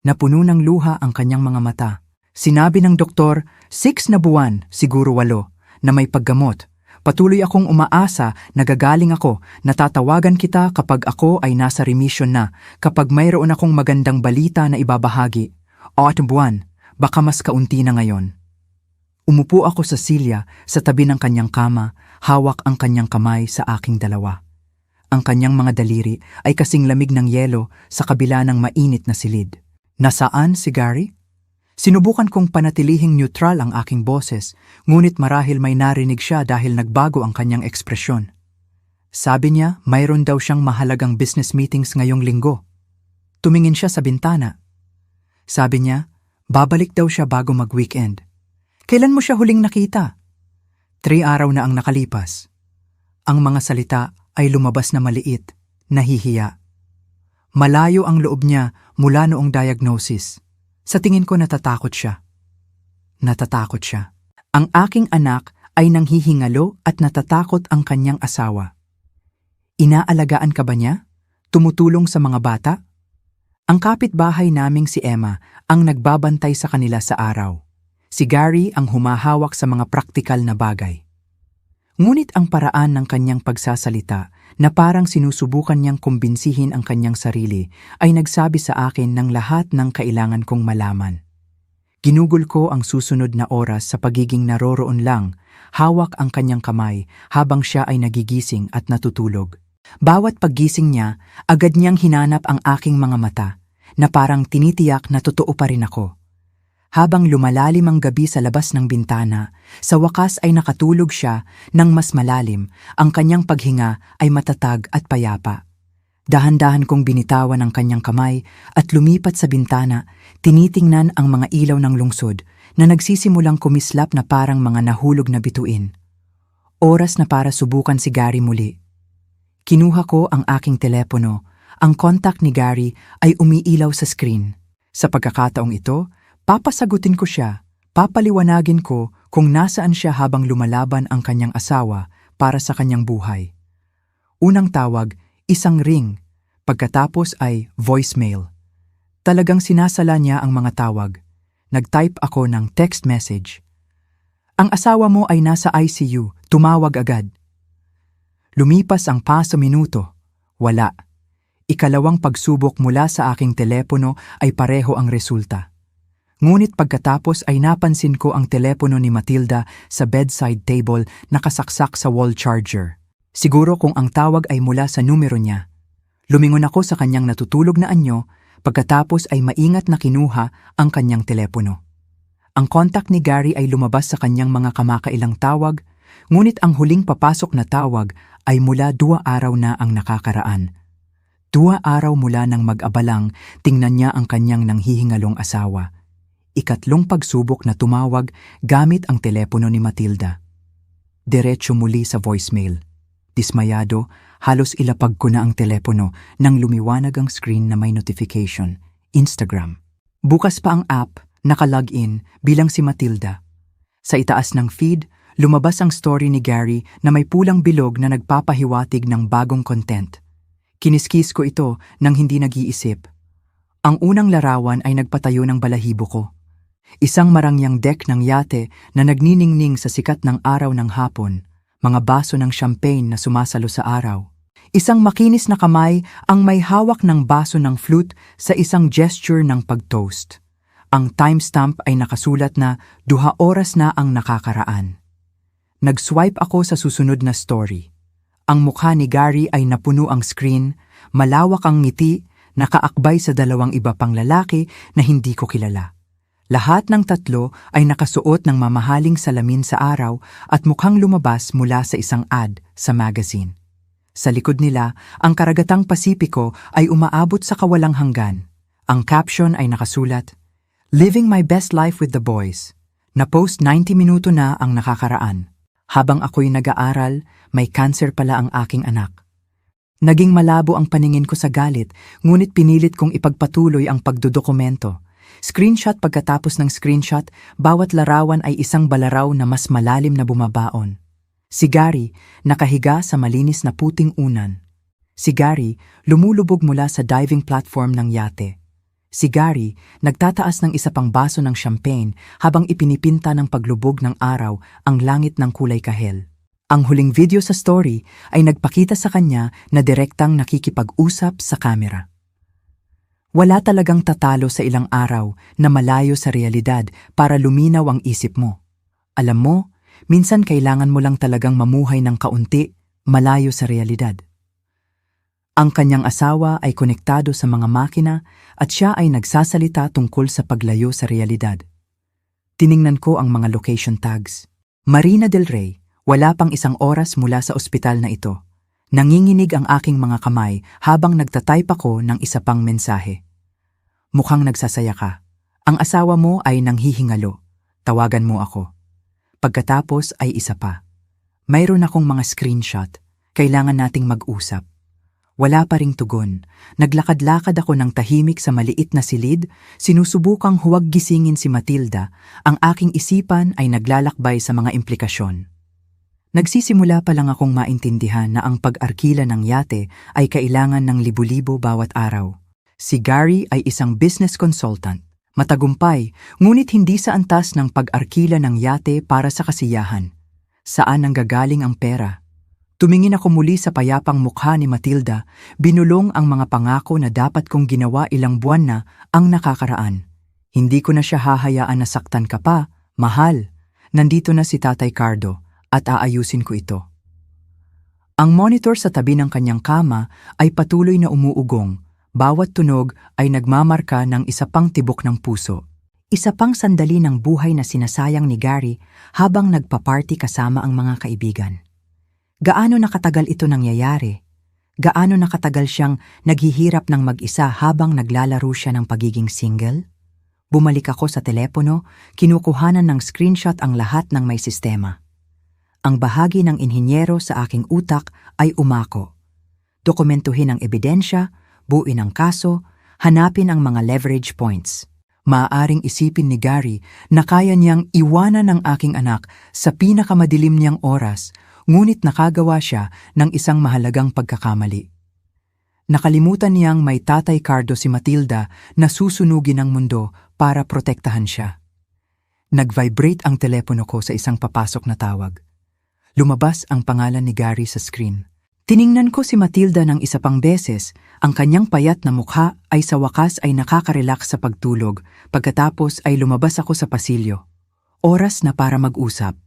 [SPEAKER 1] Napuno ng luha ang kanyang mga mata. Sinabi ng doktor, 6 na buwan, siguro 8, na may paggamot. Patuloy akong umaasa, nagagaling ako, natatawagan kita kapag ako ay nasa remission na, kapag mayroon akong magandang balita na ibabahagi. O at buwan, baka mas kaunti na ngayon. Umupo ako sa silya sa tabi ng kanyang kama, hawak ang kanyang kamay sa aking dalawa. Ang kanyang mga daliri ay kasing lamig ng yelo sa kabila ng mainit na silid. Nasaan si Gary? Sinubukan kong panatilihing neutral ang aking boses, ngunit marahil may narinig siya dahil nagbago ang kanyang ekspresyon. Sabi niya, mayroon daw siyang mahalagang business meetings ngayong linggo. Tumingin siya sa bintana. Sabi niya, babalik daw siya bago mag-weekend. Kailan mo siya huling nakita? 3 araw na ang nakalipas. Ang mga salita ay lumabas na maliit, nahihiya. Malayo ang loob niya mula noong diagnosis. Sa tingin ko natatakot siya. Natatakot siya. Ang aking anak ay nanghihingalo at natatakot ang kanyang asawa. Inaalagaan ka ba niya? Tumutulong sa mga bata? Ang kapitbahay naming si Emma ang nagbabantay sa kanila sa araw. Si Gary ang humahawak sa mga praktikal na bagay. Ngunit ang paraan ng kanyang pagsasalita na parang sinusubukan niyang kumbinsihin ang kanyang sarili ay nagsabi sa akin ng lahat ng kailangan kong malaman. Ginugol ko ang susunod na oras sa pagiging naroroon lang, hawak ang kanyang kamay habang siya ay nagigising at natutulog. Bawat paggising niya, agad niyang hinanap ang aking mga mata na parang tinitiyak na totoo pa rin ako. Habang lumalalim ang gabi sa labas ng bintana, sa wakas ay nakatulog siya ng mas malalim, ang kanyang paghinga ay matatag at payapa. Dahan-dahan kong binitawan ang kanyang kamay at lumipat sa bintana, tinitingnan ang mga ilaw ng lungsod na nagsisimulang kumislap na parang mga nahulog na bituin. Oras na para subukan si Gary muli. Kinuha ko ang aking telepono, ang contact ni Gary ay umiilaw sa screen. Sa pagkakataong ito, papasagutin ko siya, papaliwanagin ko kung nasaan siya habang lumalaban ang kanyang asawa para sa kanyang buhay. Unang tawag, isang ring, pagkatapos ay voicemail. Talagang sinasala niya ang mga tawag. Nag-type ako ng text message. Ang asawa mo ay nasa ICU, tumawag agad. Lumipas ang minuto, wala. Ikalawang pagsubok mula sa aking telepono ay pareho ang resulta. Ngunit pagkatapos ay napansin ko ang telepono ni Matilda sa bedside table nakasaksak sa wall charger. Siguro kung ang tawag ay mula sa numero niya. Lumingon ako sa kanyang natutulog na anyo, pagkatapos ay maingat na kinuha ang kanyang telepono. Ang contact ni Gary ay lumabas sa kanyang mga kamakailang tawag, ngunit ang huling papasok na tawag ay mula 2 araw na ang nakakaraan. 2 araw mula nang mag-abalang, tingnan niya ang kanyang nanghihingalong asawa. Ikatlong pagsubok na tumawag gamit ang telepono ni Matilda. Diretso muli sa voicemail. Dismayado, halos ilapag ko na ang telepono nang lumiwanag ang screen na may notification. Instagram. Bukas pa ang app, naka-login bilang si Matilda. Sa itaas ng feed, lumabas ang story ni Gary na may pulang bilog na nagpapahiwatig ng bagong content. Kiniskis ko ito nang hindi nag-iisip. Ang unang larawan ay nagpatayo ng balahibo ko. Isang marangyang deck ng yate na nagniningning sa sikat ng araw ng hapon, mga baso ng champagne na sumasalo sa araw. Isang makinis na kamay ang may hawak ng baso ng flute sa isang gesture ng pag-toast. Ang timestamp ay nakasulat na 2 oras na ang nakakaraan. Nag-swipe ako sa susunod na story. Ang mukha ni Gary ay napuno ang screen, malawak ang ngiti, nakaakbay sa 2 iba pang lalaki na hindi ko kilala. Lahat ng 3 ay nakasuot ng mamahaling salamin sa araw at mukhang lumabas mula sa isang ad sa magazine. Sa likod nila, ang karagatang Pasipiko ay umaabot sa kawalang hanggan. Ang caption ay nakasulat, "Living my best life with the boys." Na-post 90 minuto na ang nakakaraan. Habang ako'y nag-aaral, may cancer pala ang aking anak. Naging malabo ang paningin ko sa galit, ngunit pinilit kong ipagpatuloy ang pagdodokumento. Screenshot pagkatapos ng screenshot, bawat larawan ay isang balaraw na mas malalim na bumabaon. Si Gary, nakahiga sa malinis na puting unan. Si Gary, lumulubog mula sa diving platform ng yate. Si Gary, nagtataas ng isa pang baso ng champagne habang ipinipinta ng paglubog ng araw ang langit ng kulay kahel. Ang huling video sa story ay nagpakita sa kanya na direktang nakikipag-usap sa kamera. Wala talagang tatalo sa ilang araw na malayo sa realidad para luminaw ang isip mo. Alam mo, minsan kailangan mo lang talagang mamuhay ng kaunti, malayo sa realidad. Ang kanyang asawa ay konektado sa mga makina at siya ay nagsasalita tungkol sa paglayo sa realidad. Tiningnan ko ang mga location tags. Marina del Rey, wala pang 1 oras mula sa ospital na ito. Nanginginig ang aking mga kamay habang nagtatype ako ng isa pang mensahe. Mukhang nagsasaya ka. Ang asawa mo ay nanghihingalo. Tawagan mo ako. Pagkatapos ay isa pa. Mayroon akong mga screenshot. Kailangan nating mag-usap. Wala pa ring tugon. Naglakad-lakad ako ng tahimik sa maliit na silid, sinusubukang huwag gisingin si Matilda. Ang aking isipan ay naglalakbay sa mga implikasyon. Nagsisimula pa lang akong maintindihan na ang pag-arkila ng yate ay kailangan ng libu-libo bawat araw. Si Gary ay isang business consultant. Matagumpay, ngunit hindi sa antas ng pag-arkila ng yate para sa kasiyahan. Saan nanggagaling ang pera? Tumingin ako muli sa payapang mukha ni Matilda, binulong ang mga pangako na dapat kong ginawa ilang buwan na ang nakakaraan. Hindi ko na siya hahayaan na saktan ka pa, mahal. Nandito na si Tatay Cardo at aayusin ko ito. Ang monitor sa tabi ng kanyang kama ay patuloy na umuugong. Bawat tunog ay nagmamarka ng isa pang tibok ng puso. Isa pang sandali ng buhay na sinasayang ni Gary habang nagpa-party kasama ang mga kaibigan. Gaano nakatagal ito nangyayari? Gaano nakatagal siyang naghihirap ng mag-isa habang naglalaro siya ng pagiging single? Bumalik ako sa telepono, kinukuhanan ng screenshot ang lahat ng may sistema. Ang bahagi ng inhinyero sa aking utak ay umako. Dokumentuhin ang ebidensya, buuin ang kaso, hanapin ang mga leverage points. Maaaring isipin ni Gary na kaya niyang iwanan ang aking anak sa pinakamadilim niyang oras, ngunit nakagawa siya ng isang mahalagang pagkakamali. Nakalimutan niyang may Tatay Cardo si Matilda na susunugin ang mundo para protektahan siya. Nag-vibrate ang telepono ko sa isang papasok na tawag. Lumabas ang pangalan ni Gary sa screen. Tiningnan ko si Matilda ng isa pang beses. Ang kanyang payat na mukha ay sa wakas ay nakaka-relax sa pagtulog. Pagkatapos ay lumabas ako sa pasilyo. Oras na para mag-usap.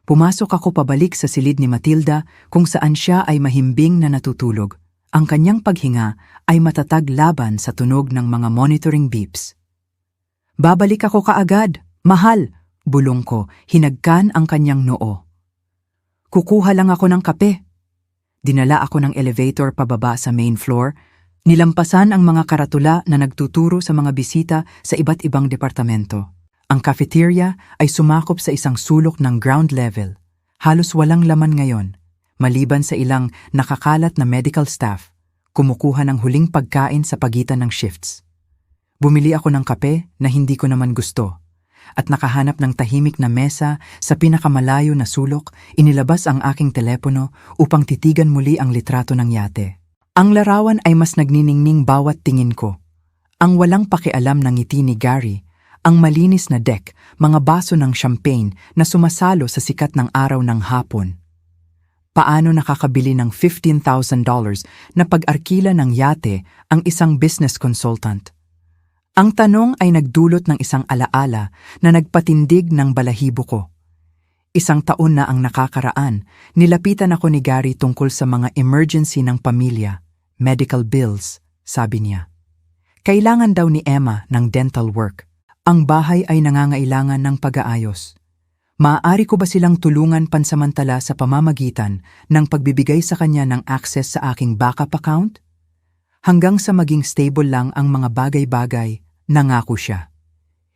[SPEAKER 1] Pumasok ako pabalik sa silid ni Matilda kung saan siya ay mahimbing na natutulog. Ang kanyang paghinga ay matatag laban sa tunog ng mga monitoring beeps. Babalik ako kaagad, mahal, bulong ko, hinagkan ang kanyang noo. Kukuha lang ako ng kape. Dinala ako ng elevator pababa sa main floor, nilampasan ang mga karatula na nagtuturo sa mga bisita sa iba't ibang departamento. Ang cafeteria ay sumakop sa isang sulok ng ground level. Halos walang laman ngayon, maliban sa ilang nakakalat na medical staff, kumukuha ng huling pagkain sa pagitan ng shifts. Bumili ako ng kape na hindi ko naman gusto, at nakahanap ng tahimik na mesa sa pinakamalayo na sulok, inilabas ang aking telepono upang titigan muli ang litrato ng yate. Ang larawan ay mas nagniningning bawat tingin ko. Ang walang pakialam ng ngiti ni Gary, ang malinis na deck, mga baso ng champagne na sumasalo sa sikat ng araw ng hapon. Paano nakakabili ng $15,000 na pag-arkila ng yate ang isang business consultant? Ang tanong ay nagdulot ng isang alaala na nagpatindig ng balahibo ko. 1 taon na ang nakakaraan, nilapitan ako ni Gary tungkol sa mga emergency ng pamilya, medical bills, sabi niya. Kailangan daw ni Emma ng dental work. Ang bahay ay nangangailangan ng pag-aayos. Maaari ko ba silang tulungan pansamantala sa pamamagitan ng pagbibigay sa kanya ng access sa aking backup account? Hanggang sa maging stable lang ang mga bagay-bagay, nangako siya.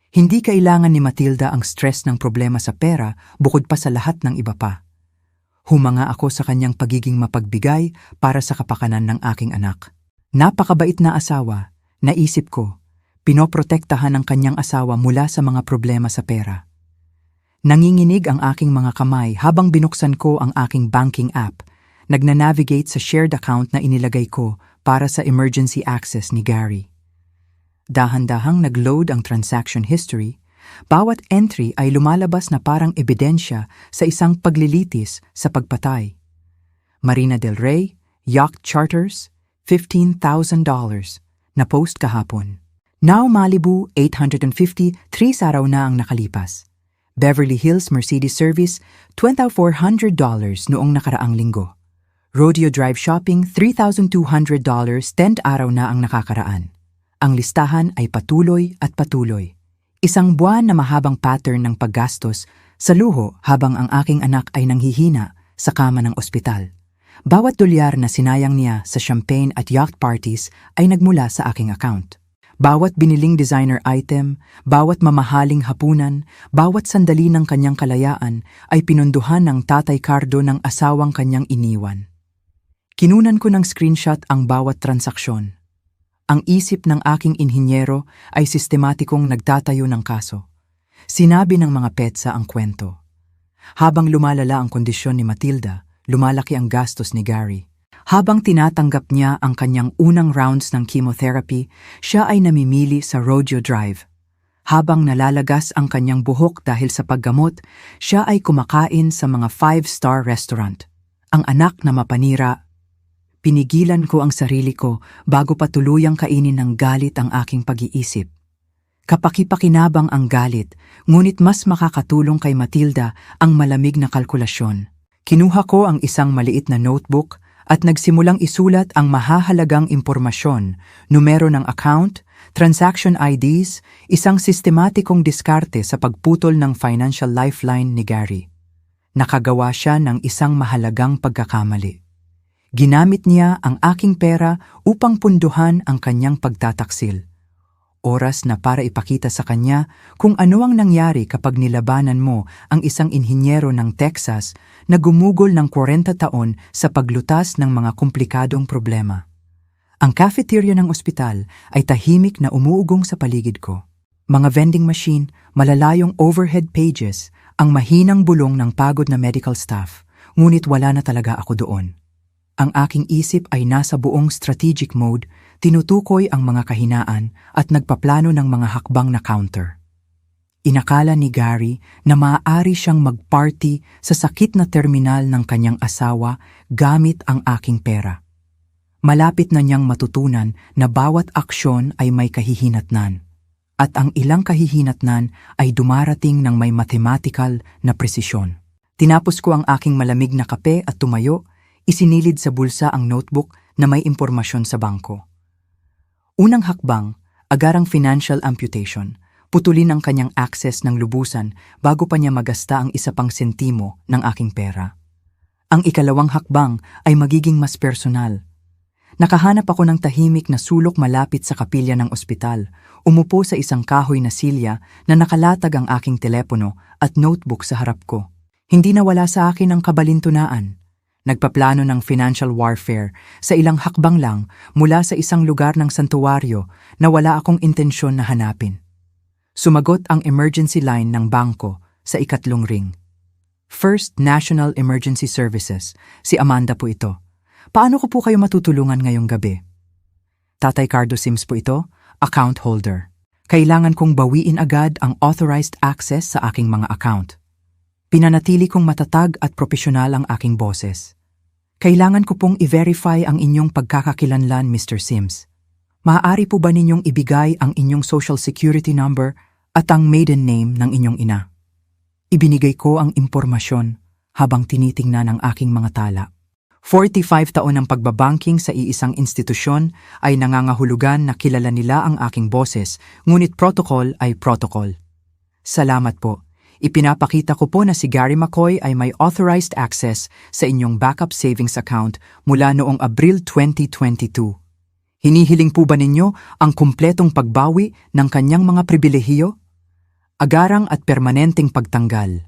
[SPEAKER 1] Hindi kailangan ni Matilda ang stress ng problema sa pera bukod pa sa lahat ng iba pa. Humanga ako sa kanyang pagiging mapagbigay para sa kapakanan ng aking anak. Napakabait na asawa, naisip ko. Pinoprotektahan ng kanyang asawa mula sa mga problema sa pera. Nanginginig ang aking mga kamay habang binuksan ko ang aking banking app, nagnanavigate sa shared account na inilagay ko para sa emergency access ni Gary. Dahan-dahang nag-load ang transaction history Bawat entry ay lumalabas na parang ebidensya sa isang paglilitis sa pagpatay. Marina del Rey, yacht charters, $15,000 na post kahapon. Now Malibu, 850, 3 araw na ang nakalipas. Beverly Hills Mercedes Service, $2,400 noong nakaraang linggo. Rodeo Drive Shopping, $3,200, 10 araw na ang nakakaraan. Ang listahan ay patuloy at patuloy. Isang buwan na mahabang pattern ng paggastos sa luho habang ang aking anak ay nanghihina sa kama ng ospital. Bawat dolyar na sinayang niya sa champagne at yacht parties ay nagmula sa aking account. Bawat biniling designer item, bawat mamahaling hapunan, bawat sandali ng kanyang kalayaan ay pinunduhan ng Tatay Cardo ng asawang kanyang iniwan. Kinunan ko ng screenshot ang bawat transaksyon. Ang isip ng aking inhinyero ay sistematikong nagtatayo ng kaso. Sinabi ng mga petsa ang kwento. Habang lumalala ang kondisyon ni Matilda, lumalaki ang gastos ni Gary. Habang tinatanggap niya ang kanyang unang rounds ng chemotherapy, siya ay namimili sa Rodeo Drive. Habang nalalagas ang kanyang buhok dahil sa paggamot, siya ay kumakain sa mga 5-star restaurant. Ang anak na mapanira. Pinigilan ko ang sarili ko bago pa tuluyang kainin ng galit ang aking pag-iisip. Kapaki-pakinabang ang galit, ngunit mas makakatulong kay Matilda ang malamig na kalkulasyon. Kinuha ko ang isang maliit na notebook at nagsimulang isulat ang mahahalagang impormasyon, numero ng account, transaction IDs, isang sistematikong diskarte sa pagputol ng financial lifeline ni Gary. Nakagawa siya ng isang mahalagang pagkakamali. Ginamit niya ang aking pera upang punduhan ang kanyang pagtataksil. Oras na para ipakita sa kanya kung ano ang nangyari kapag nilabanan mo ang isang inhinyero ng Texas na gumugol ng 40 taon sa paglutas ng mga komplikadong problema. Ang cafeteria ng ospital ay tahimik na umuugong sa paligid ko. Mga vending machine, malalayong overhead pages, ang mahinang bulong ng pagod na medical staff, ngunit wala na talaga ako doon. Ang aking isip ay nasa buong strategic mode, tinutukoy ang mga kahinaan at nagpaplano ng mga hakbang na counter. Inakala ni Gary na maaari siyang mag-party sa sakit na terminal ng kanyang asawa gamit ang aking pera. Malapit na niyang matutunan na bawat aksyon ay may kahihinatnan, at ang ilang kahihinatnan ay dumarating ng may mathematical na presisyon. Tinapos ko ang aking malamig na kape at tumayo. Isinilid sa bulsa ang notebook na may impormasyon sa bangko. Unang hakbang, agarang financial amputation, putulin ang kanyang access ng lubusan bago pa niya magasta ang isa pang sentimo ng aking pera. Ang ikalawang hakbang ay magiging mas personal. Nakahanap ako ng tahimik na sulok malapit sa kapilya ng ospital, umupo sa isang kahoy na silya na nakalatag ang aking telepono at notebook sa harap ko. Hindi nawala sa akin ang kabalintunaan. Nagpaplano ng financial warfare sa ilang hakbang lang mula sa isang lugar ng santuwaryo na wala akong intensyon na hanapin. Sumagot ang emergency line ng bangko sa ikatlong ring. First National Emergency Services, si Amanda po ito. Paano ko po kayo matutulungan ngayong gabi? Tatay Cardo Sims po ito, account holder. Kailangan kong bawiin agad ang authorized access sa aking mga account. Pinanatili kong matatag at propesyonal ang aking boses. Kailangan ko pong i-verify ang inyong pagkakakilanlan, Mr. Sims. Maaari po ba ninyong ibigay ang inyong social security number at ang maiden name ng inyong ina? Ibinigay ko ang impormasyon habang tinitingnan ang aking mga tala. 45 taon ng pagbabanking sa iisang institusyon ay nangangahulugan na kilala nila ang aking boses, ngunit protocol ay protocol. Salamat po. Ipinapakita ko po na si Gary McCoy ay may authorized access sa inyong backup savings account mula noong Abril 2022. Hinihiling po ba ninyo ang kumpletong pagbawi ng kanyang mga pribilehiyo? Agarang at permanenteng pagtanggal.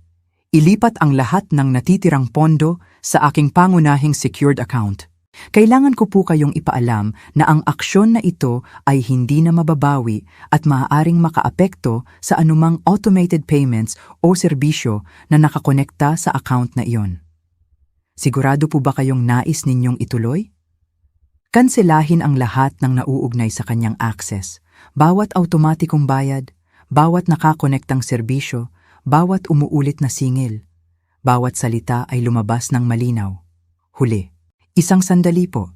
[SPEAKER 1] Ilipat ang lahat ng natitirang pondo sa aking pangunahing secured account. Kailangan ko po kayong ipaalam na ang aksyon na ito ay hindi na mababawi at maaaring makaapekto sa anumang automated payments o serbisyo na nakakonekta sa account na iyon. Sigurado po ba kayong nais ninyong ituloy? Kanselahin ang lahat ng nauugnay sa kanyang access, bawat automatikong bayad, Bawat nakakonektang serbisyo, bawat umuulit na singil, bawat salita ay lumabas ng malinaw. Huli. Isang sandali po.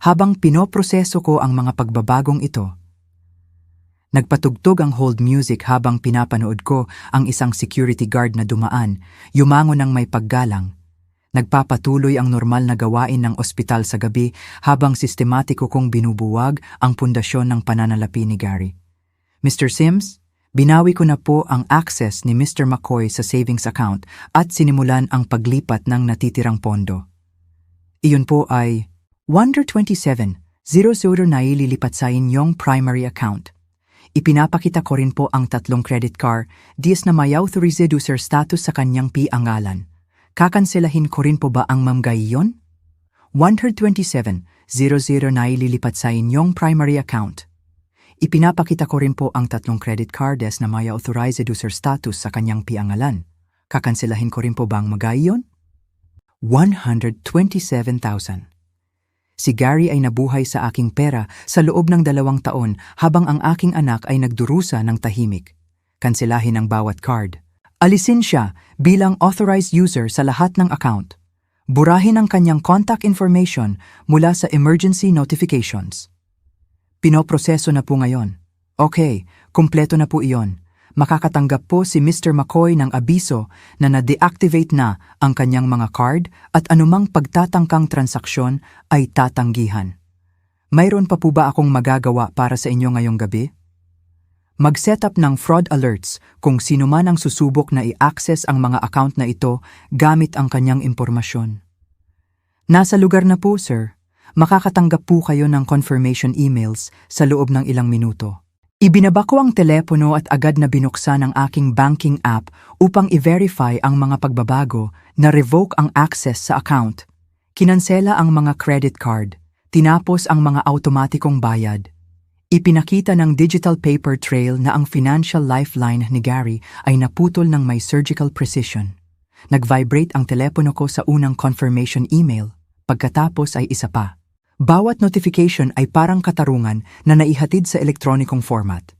[SPEAKER 1] Habang pinoproseso ko ang mga pagbabagong ito, nagpatugtog ang hold music habang pinapanood ko ang isang security guard na dumaan, yumango ng may paggalang. Nagpapatuloy ang normal na gawain ng ospital sa gabi habang sistematiko kong binubuwag ang pundasyon ng pananalapi ni Gary. Mr. Sims, binawi ko na po ang access ni Mr. McCoy sa savings account at sinimulan ang paglipat ng natitirang pondo. Iyon po ay 127,00 na ililipat sa inyong primary account. Ipinapakita ko rin po ang 3 credit card dies na may authorized user status sa kanyang pangalan. Kakanselahin ko rin po ba ang mamgayon? 127,00 na ililipat sa inyong primary account. Ipinapakita ko rin po ang 3 credit cards na may authorized user status sa kanyang pangalan. Kakanselahin ko rin po ba ang magayon? 127,000. Si Gary ay nabuhay sa aking pera sa loob ng 2 taon habang ang aking anak ay nagdurusa ng tahimik. Kanselahin ang bawat card. Alisin siya bilang authorized user sa lahat ng account. Burahin ang kanyang contact information mula sa emergency notifications. Pinoproseso na po ngayon. Okay, kumpleto na po iyon. Makakatanggap po si Mr. McCoy ng abiso na na-deactivate na ang kanyang mga card at anumang pagtatangkang transaksyon ay tatanggihan. Mayroon pa po ba akong magagawa para sa inyo ngayong gabi? Mag-set up ng fraud alerts kung sino man ang susubok na i-access ang mga account na ito gamit ang kanyang impormasyon. Nasa lugar na po, sir. Makakatanggap po kayo ng confirmation emails sa loob ng ilang minuto. Ibinaba ko ang telepono at agad na binuksan ang aking banking app upang i-verify ang mga pagbabago na revoke ang access sa account. Kinansela ang mga credit card, tinapos ang mga automatikong bayad. Ipinakita ng digital paper trail na ang financial lifeline ni Gary ay naputol ng may surgical precision. Nag-vibrate ang telepono ko sa unang confirmation email, pagkatapos ay isa pa. Bawat notification ay parang katarungan na naihatid sa elektronikong format.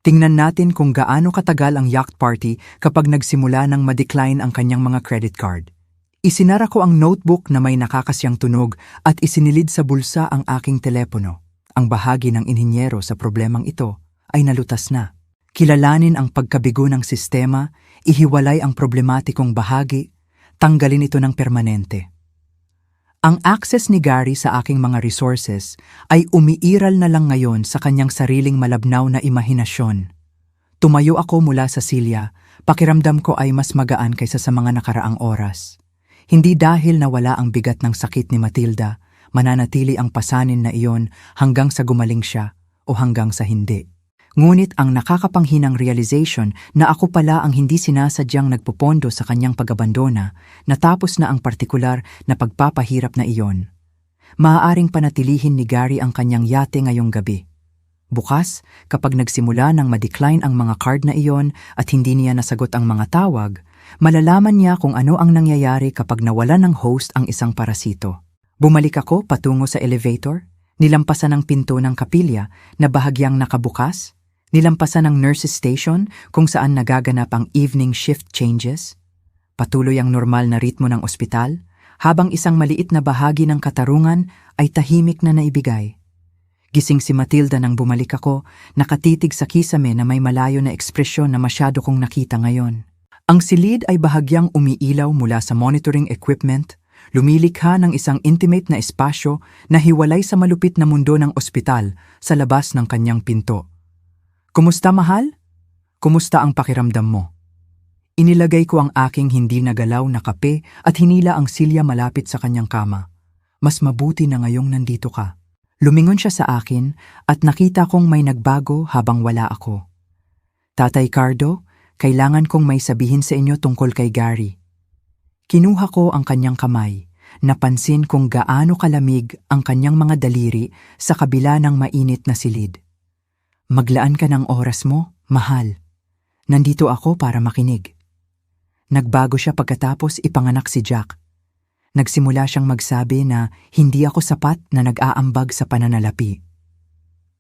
[SPEAKER 1] Tingnan natin kung gaano katagal ang yacht party kapag nagsimula ng ma-decline ang kanyang mga credit card. Isinara ko ang notebook na may nakakasyang tunog at isinilid sa bulsa ang aking telepono. Ang bahagi ng inhinyero sa problemang ito ay nalutas na. Kilalanin ang pagkabigo ng sistema, ihiwalay ang problematikong bahagi, tanggalin ito ng permanente. Ang access ni Gary sa aking mga resources ay umiiral na lang ngayon sa kanyang sariling malabnaw na imahinasyon. Tumayo ako mula sa silya, pakiramdam ko ay mas magaan kaysa sa mga nakaraang oras. Hindi dahil nawala ang bigat ng sakit ni Matilda, mananatili ang pasanin na iyon hanggang sa gumaling siya o hanggang sa hindi. Ngunit ang nakakapanghinang realization na ako pala ang hindi sinasadyang nagpupondo sa kanyang pag-abandona, natapos na ang partikular na pagpapahirap na iyon. Maaaring panatilihin ni Gary ang kanyang yate ngayong gabi. Bukas, kapag nagsimula ng ma-decline ang mga card na iyon at hindi niya nasagot ang mga tawag, malalaman niya kung ano ang nangyayari kapag nawala ng host ang isang parasito. Bumalik ako patungo sa elevator, nilampasan ang pinto ng kapilya na bahagyang nakabukas, nilampasan ang nurses station kung saan nagaganap ang evening shift changes. Patuloy ang normal na ritmo ng ospital, habang isang maliit na bahagi ng katarungan ay tahimik na naibigay. Gising si Matilda nang bumalik ako, nakatitig sa kisame na may malayo na ekspresyon na masyado kong nakita ngayon. Ang silid ay bahagyang umiilaw mula sa monitoring equipment, lumilikha ng isang intimate na espasyo na hiwalay sa malupit na mundo ng ospital sa labas ng kanyang pinto. Kumusta, mahal? Kumusta ang pakiramdam mo? Inilagay ko ang aking hindi nagalaw na kape at hinila ang silya malapit sa kanyang kama. Mas mabuti na ngayong nandito ka. Lumingon siya sa akin at nakita kong may nagbago habang wala ako. Tatay Cardo, kailangan kong may sabihin sa inyo tungkol kay Gary. Kinuha ko ang kanyang kamay, napansin kung gaano kalamig ang kanyang mga daliri sa kabila ng mainit na silid. Maglaan ka ng oras mo, mahal. Nandito ako para makinig. Nagbago siya pagkatapos ipanganak si Jack. Nagsimula siyang magsabi na hindi ako sapat na nag-aambag sa pananalapi.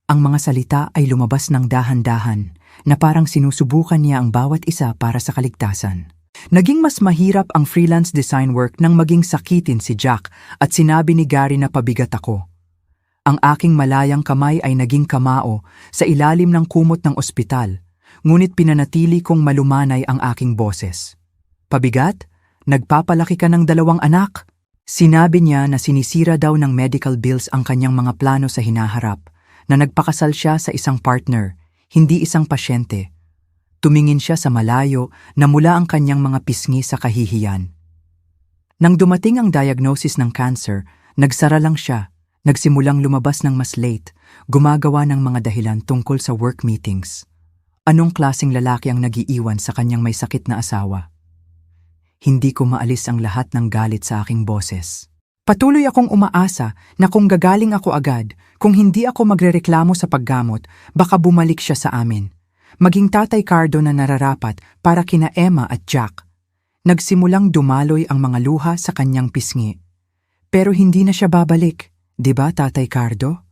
[SPEAKER 1] Ang mga salita ay lumabas ng dahan-dahan na parang sinusubukan niya ang bawat isa para sa kaligtasan. Naging mas mahirap ang freelance design work nang maging sakitin si Jack at sinabi ni Gary na pabigat ako. Ang aking malayang kamay ay naging kamao sa ilalim ng kumot ng ospital, ngunit pinanatili kong malumanay ang aking boses. Pabigat? Nagpapalaki ka ng 2 anak? Sinabi niya na sinisira daw ng medical bills ang kanyang mga plano sa hinaharap, na nagpakasal siya sa isang partner, hindi isang pasyente. Tumingin siya sa malayo na mula ang kanyang mga pisngi sa kahihiyan. Nang dumating ang diagnosis ng cancer, nagsara lang siya, nagsimulang lumabas ng mas late, gumagawa ng mga dahilan tungkol sa work meetings. Anong klaseng lalaki ang nagiiwan sa kanyang may sakit na asawa? Hindi ko maalis ang lahat ng galit sa aking boses. Patuloy akong umaasa na kung gagaling ako agad, kung hindi ako magrereklamo sa paggamot, baka bumalik siya sa amin. Maging Tatay Cardo na nararapat para kina Emma at Jack. Nagsimulang dumaloy ang mga luha sa kanyang pisngi. Pero hindi na siya babalik, di ba Tatay Cardo?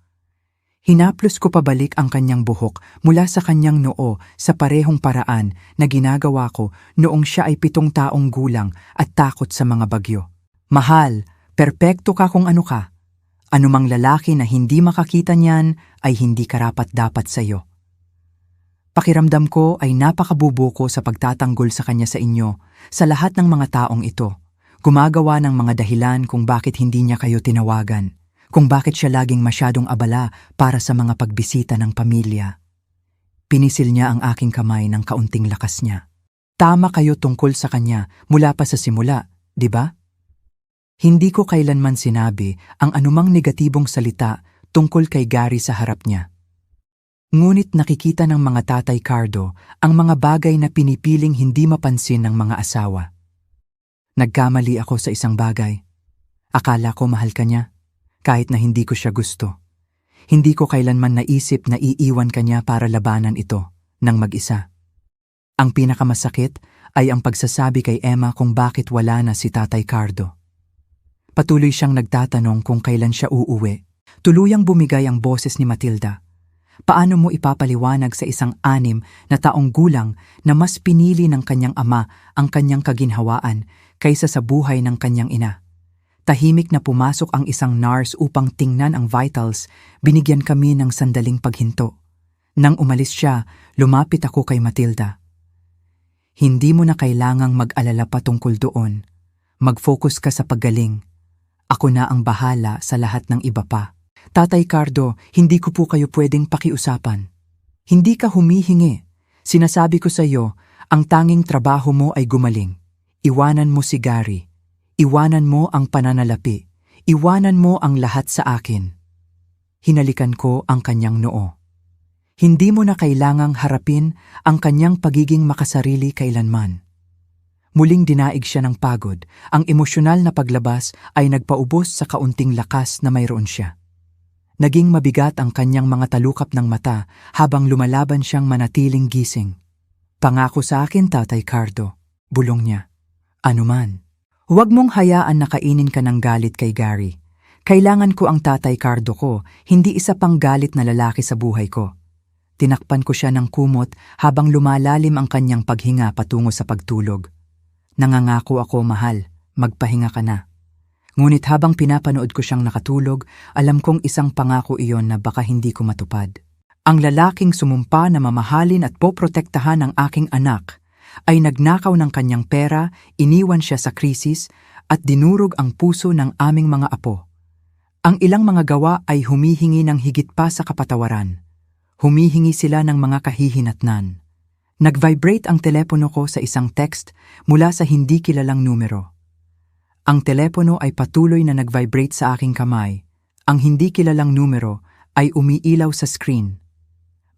[SPEAKER 1] Hinaplos ko pabalik ang kanyang buhok mula sa kanyang noo sa parehong paraan na ginagawa ko noong siya ay 7 taong gulang at takot sa mga bagyo. Mahal, perpekto ka kung ano ka. Anumang lalaki na hindi makakita niyan ay hindi karapat-dapat sa iyo. Pakiramdam ko ay napakabubo ko sa pagtatanggol sa kanya sa inyo, sa lahat ng mga taong ito. Gumagawa ng mga dahilan kung bakit hindi niya kayo tinawagan, kung bakit siya laging masyadong abala para sa mga pagbisita ng pamilya. Pinisil niya ang aking kamay ng kaunting lakas niya. Tama kayo tungkol sa kanya mula pa sa simula, di ba? Hindi ko kailanman sinabi ang anumang negatibong salita tungkol kay Gary sa harap niya. Ngunit nakikita ng mga Tatay Cardo ang mga bagay na pinipiling hindi mapansin ng mga asawa. Nagkamali ako sa isang bagay. Akala ko mahal ka niya, kahit na hindi ko siya gusto. Hindi ko kailanman naisip na iiwan ka niya para labanan ito, ng mag-isa. Ang pinakamasakit ay ang pagsasabi kay Emma kung bakit wala na si Tatay Cardo. Patuloy siyang nagtatanong kung kailan siya uuwi. Tuluyang bumigay ang boses ni Matilda. Paano mo ipapaliwanag sa isang 6 na taong gulang na mas pinili ng kanyang ama ang kanyang kaginhawaan kaysa sa buhay ng kanyang ina? Tahimik na pumasok ang isang nurse upang tingnan ang vitals, binigyan kami ng sandaling paghinto. Nang umalis siya, lumapit ako kay Matilda. Hindi mo na kailangang mag-alala pa tungkol doon. Mag-focus ka sa paggaling. Ako na ang bahala sa lahat ng iba pa. Tatay Cardo, hindi ko po kayo pwedeng pakiusapan. Hindi ka humihingi. Sinasabi ko sa iyo, ang tanging trabaho mo ay gumaling. Iwanan mo si Gary. Iwanan mo ang pananalapi. Iwanan mo ang lahat sa akin. Hinalikan ko ang kanyang noo. Hindi mo na kailangang harapin ang kanyang pagiging makasarili kailanman. Muling dinaig siya ng pagod. Ang emosyonal na paglabas ay nagpaubos sa kaunting lakas na mayroon siya. Naging mabigat ang kanyang mga talukap ng mata habang lumalaban siyang manatiling gising. Pangako sa akin, Tatay Cardo, bulong niya. Anuman. Huwag mong hayaan na kainin ka ng galit kay Gary. Kailangan ko ang Tatay Cardo ko, hindi isa pang galit na lalaki sa buhay ko. Tinakpan ko siya ng kumot habang lumalalim ang kanyang paghinga patungo sa pagtulog. Nangangako ako, mahal, magpahinga ka na. Ngunit habang pinapanood ko siyang nakatulog, alam kong isang pangako iyon na baka hindi ko matupad. Ang lalaking sumumpa na mamahalin at poprotektahan ang aking anak ay nagnakaw ng kanyang pera, iniwan siya sa krisis at dinurog ang puso ng aming mga apo. Ang ilang mga gawa ay humihingi ng higit pa sa kapatawaran. Humihingi sila ng mga kahihinatnan. Nag-vibrate ang telepono ko sa isang text mula sa hindi kilalang numero. Ang telepono ay patuloy na nag-vibrate sa aking kamay. Ang hindi kilalang numero ay umiilaw sa screen.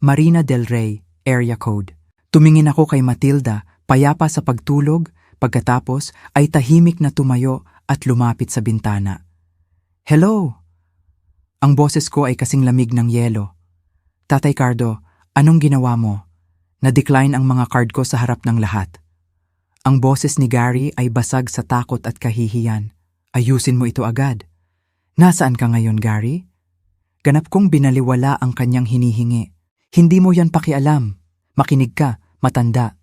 [SPEAKER 1] Marina Del Rey, area code. Tumingin ako kay Matilda, payapa sa pagtulog, pagkatapos ay tahimik na tumayo at lumapit sa bintana. Hello! Ang boses ko ay kasing lamig ng yelo. Tatay Cardo, anong ginawa mo? Na-decline ang mga card ko sa harap ng lahat. Ang boses ni Gary ay basag sa takot at kahihiyan. Ayusin mo ito agad. Nasaan ka ngayon, Gary? Ganap kong binaliwala ang kanyang hinihingi. Hindi mo yan pakialam. Makinig ka, matanda.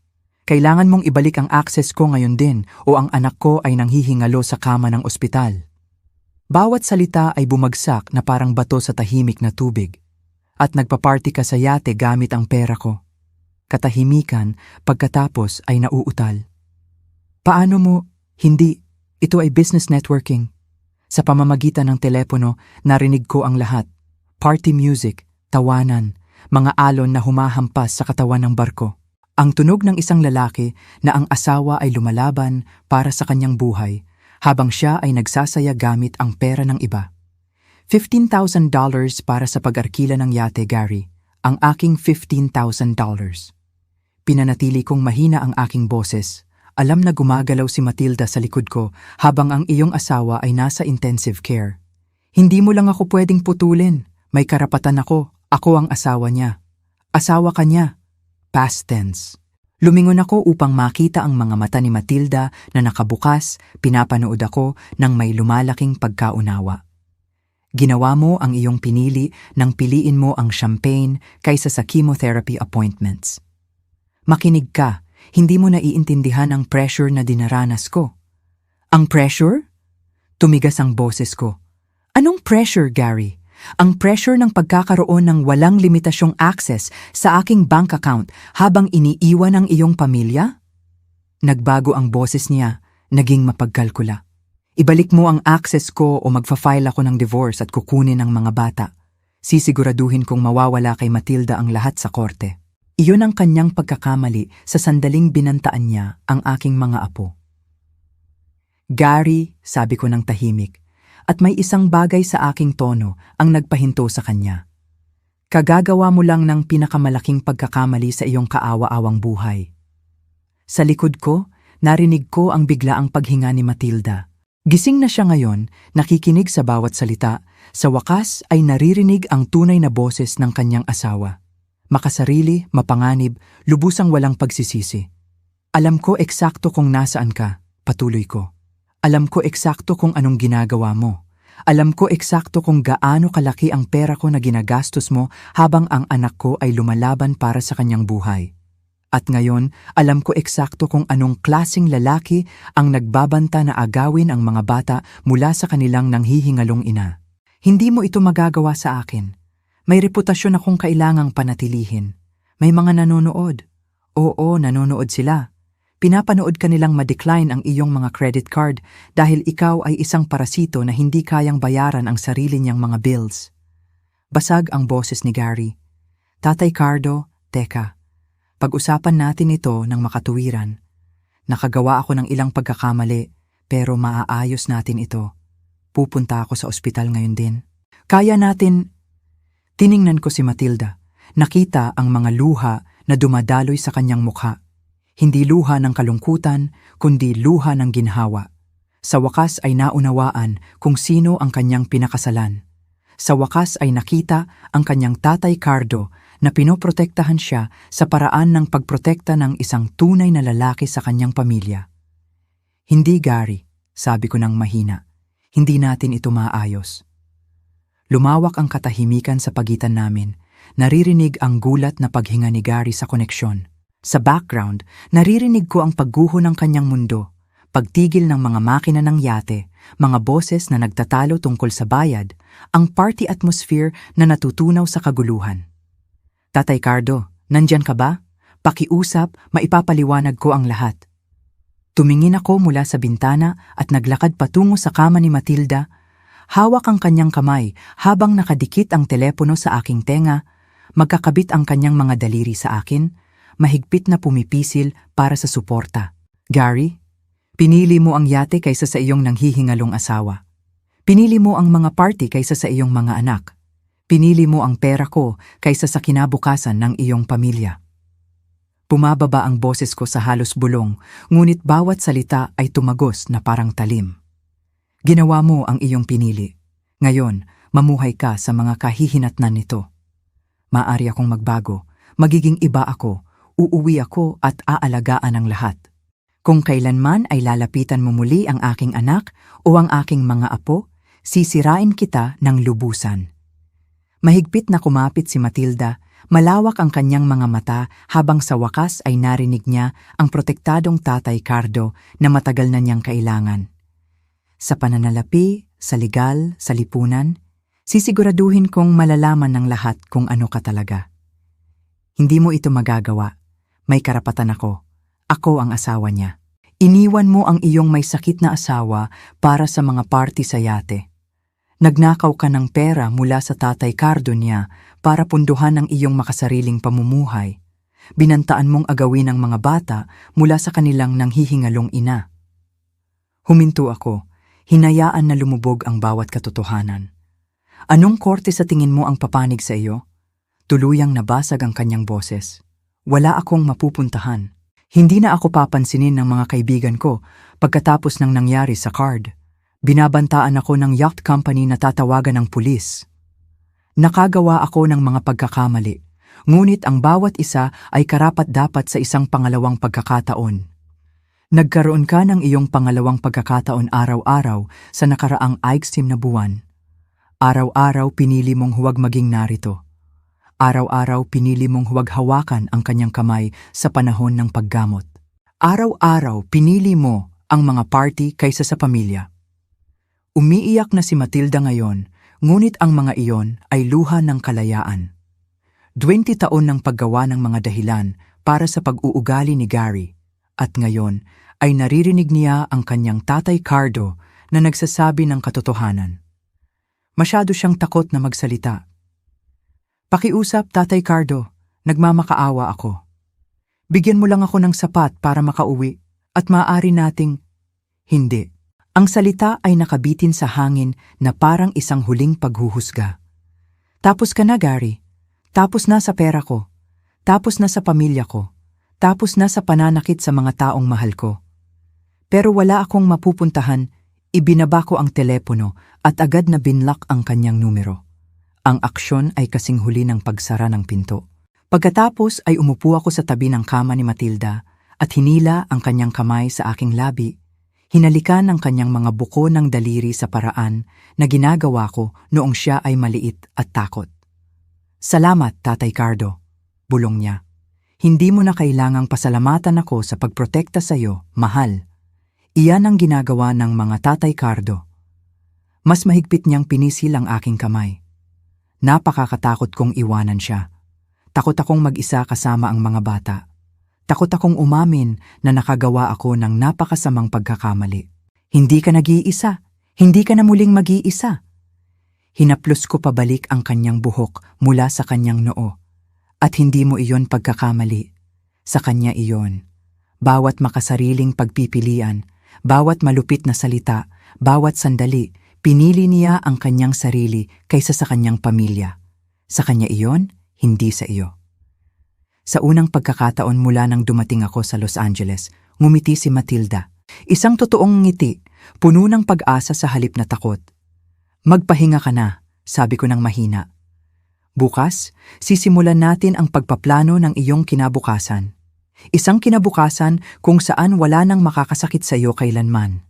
[SPEAKER 1] Kailangan mong ibalik ang access ko ngayon din o ang anak ko ay nanghihingalo sa kama ng ospital. Bawat salita ay bumagsak na parang bato sa tahimik na tubig. At nagpaparty ka sa yate gamit ang pera ko. Katahimikan, pagkatapos ay nauutal. Paano mo? Hindi. Ito ay business networking. Sa pamamagitan ng telepono, narinig ko ang lahat. Party music, tawanan, mga alon na humahampas sa katawan ng barko. Ang tunog ng isang lalaki na ang asawa ay lumalaban para sa kanyang buhay habang siya ay nagsasaya gamit ang pera ng iba. $15,000 para sa pag-arkila ng yate, Gary. Ang aking $15,000. Pinanatili kong mahina ang aking boses. Alam na gumagalaw si Matilda sa likod ko habang ang iyong asawa ay nasa intensive care. Hindi mo lang ako pwedeng putulin. May karapatan ako. Ako ang asawa niya. Asawa ka niya. Past tense. Lumingon ako upang makita ang mga mata ni Matilda na nakabukas, pinapanood ako ng may lumalaking pagkaunawa. Ginawa mo ang iyong pinili nang piliin mo ang champagne kaysa sa chemotherapy appointments. Makinig ka. Hindi mo naiintindihan ang pressure na dinaranas ko. Ang pressure? Tumigas ang boses ko. Anong pressure, Gary? Ang pressure ng pagkakaroon ng walang limitasyong access sa aking bank account habang iniiwan ang iyong pamilya? Nagbago ang boses niya, naging mapagkalkula. Ibalik mo ang access ko o magfa-file ako ng divorce at kukunin ang mga bata. Sisiguraduhin kong mawawala kay Matilda ang lahat sa korte. Iyon ang kanyang pagkakamali sa sandaling binantaan niya ang aking mga apo. Gary, sabi ko ng tahimik, at may isang bagay sa aking tono ang nagpahinto sa kanya. Kagagawa mo lang ng pinakamalaking pagkakamali sa iyong kaawa-awang buhay. Sa likod ko, narinig ko ang biglaang paghinga ni Matilda. Gising na siya ngayon, nakikinig sa bawat salita, sa wakas ay naririnig ang tunay na boses ng kanyang asawa. Makasarili, mapanganib, lubusang walang pagsisisi. Alam ko eksakto kung nasaan ka, patuloy ko. Alam ko eksakto kung anong ginagawa mo. Alam ko eksakto kung gaano kalaki ang pera ko na ginagastos mo habang ang anak ko ay lumalaban para sa kanyang buhay. At ngayon, alam ko eksakto kung anong klaseng lalaki ang nagbabanta na agawin ang mga bata mula sa kanilang nanghihingalong ina. Hindi mo ito magagawa sa akin. May reputasyon akong kailangang panatilihin. May mga nanonood. Oo, nanonood sila. Pinapanood ka nilang ma-decline ang iyong mga credit card dahil ikaw ay isang parasito na hindi kayang bayaran ang sarili niyang mga bills. Basag ang boses ni Gary. Tatay Cardo, teka. Pag-usapan natin ito ng makatuwiran. Nakagawa ako ng ilang pagkakamali, pero maaayos natin ito. Pupunta ako sa ospital ngayon din. Kaya natin... Tiningnan ko si Matilda. Nakita ang mga luha na dumadaloy sa kanyang mukha. Hindi luha ng kalungkutan, kundi luha ng ginhawa. Sa wakas ay naunawaan kung sino ang kanyang pinakasalan. Sa wakas ay nakita ang kanyang tatay Cardo na pinoprotektahan siya sa paraan ng pagprotekta ng isang tunay na lalaki sa kanyang pamilya. Hindi, Gary, sabi ko ng mahina. Hindi natin ito maayos. Lumawak ang katahimikan sa pagitan namin. Naririnig ang gulat na paghinga ni Gary sa koneksyon. Sa background, naririnig ko ang pagguho ng kanyang mundo, pagtigil ng mga makina ng yate, mga boses na nagtatalo tungkol sa bayad, ang party atmosphere na natutunaw sa kaguluhan. Tatay Cardo, nandyan ka ba? Pakiusap, maipapaliwanag ko ang lahat. Tumingin ako mula sa bintana at naglakad patungo sa kama ni Matilda. Hawak ang kanyang kamay habang nakadikit ang telepono sa aking tenga, magkakabit ang kanyang mga daliri sa akin, mahigpit na pumipisil para sa suporta. Gary, pinili mo ang yate kaysa sa iyong nanghihingalong asawa. Pinili mo ang mga party kaysa sa iyong mga anak. Pinili mo ang pera ko kaysa sa kinabukasan ng iyong pamilya. Bumababa ang boses ko sa halos bulong, ngunit bawat salita ay tumagos na parang talim. Ginawa mo ang iyong pinili. Ngayon, mamuhay ka sa mga kahihinatnan nito. Maaari akong magbago, magiging iba ako, uuwi ako at aalagaan ang lahat. Kung kailanman ay lalapitan mo muli ang aking anak o ang aking mga apo, sisirain kita ng lubusan. Mahigpit na kumapit si Matilda, malawak ang kanyang mga mata habang sa wakas ay narinig niya ang protektadong Tatay Cardo na matagal na niyang kailangan. Sa pananalapi, sa legal, sa lipunan, sisiguraduhin kong malalaman ng lahat kung ano ka talaga. Hindi mo ito magagawa. May karapatan ako. Ako ang asawa niya. Iniwan mo ang iyong may sakit na asawa para sa mga party sa yate. Nagnakaw ka ng pera mula sa Tatay Cardo niya para punduhan ang iyong makasariling pamumuhay. Binantaan mong agawin ang mga bata mula sa kanilang nanghihingalong ina. Huminto ako, hinayaan na lumubog ang bawat katotohanan. Anong korte sa tingin mo ang papanig sa iyo? Tuluyang nabasag ang kanyang boses. Wala akong mapupuntahan. Hindi na ako papansinin ng mga kaibigan ko pagkatapos ng nangyari sa card. Binabantaan ako ng yacht company na tatawagan ng pulis. Nakagawa ako ng mga pagkakamali, ngunit ang bawat isa ay karapat-dapat sa isang pangalawang pagkakataon. Nagkaroon ka ng iyong pangalawang pagkakataon araw-araw sa nakaraang aigsim na buwan. Araw-araw pinili mong huwag maging narito. Araw-araw pinili mong huwag hawakan ang kanyang kamay sa panahon ng paggamot. Araw-araw pinili mo ang mga party kaysa sa pamilya. Umiiyak na si Matilda ngayon, ngunit ang mga iyon ay luha ng kalayaan. 20 taon ng paggawa ng mga dahilan para sa pag-uugali ni Gary, at ngayon ay naririnig niya ang kanyang Tatay Cardo na nagsasabi ng katotohanan. Masyado siyang takot na magsalita. Pakiusap, Tatay Cardo, nagmamakaawa ako. Bigyan mo lang ako ng sapat para makauwi at maaari nating... Hindi. Ang salita ay nakabitin sa hangin na parang isang huling paghuhusga. Tapos ka na, Gary. Tapos na sa pera ko. Tapos na sa pamilya ko. Tapos na sa pananakit sa mga taong mahal ko. Pero wala akong mapupuntahan, ibinaba ko ang telepono at agad na binlock ang kanyang numero. Ang aksyon ay kasing huli ng pagsara ng pinto. Pagkatapos ay umupo ako sa tabi ng kama ni Matilda at hinila ang kanyang kamay sa aking labi. Hinalikan ang kanyang mga buko ng daliri sa paraan na ginagawa ko noong siya ay maliit at takot. Salamat, Tatay Cardo, bulong niya. Hindi mo na kailangang pasalamatan ako sa pagprotekta sa iyo, mahal. Iyan ang ginagawa ng mga Tatay Cardo. Mas mahigpit niyang pinisil ang aking kamay. Napakakatakot kong iwanan siya. Takot akong mag-isa kasama ang mga bata. Takot akong umamin na nakagawa ako ng napakasamang pagkakamali. Hindi ka nag-iisa. Hindi ka na muling mag-iisa. Hinaplos ko pabalik ang kanyang buhok mula sa kanyang noo. At hindi mo iyon pagkakamali. Sa kanya iyon. Bawat makasariling pagpipilian, bawat malupit na salita, bawat sandali, pinili niya ang kanyang sarili kaysa sa kanyang pamilya. Sa kanya iyon, hindi sa iyo. Sa unang pagkakataon mula nang dumating ako sa Los Angeles, ngumiti si Matilda. Isang totoong ngiti, puno ng pag-asa sa halip na takot. Magpahinga ka na, sabi ko ng mahina. Bukas, sisimulan natin ang pagpaplano ng iyong kinabukasan. Isang kinabukasan kung saan wala nang makakasakit sa iyo kailanman.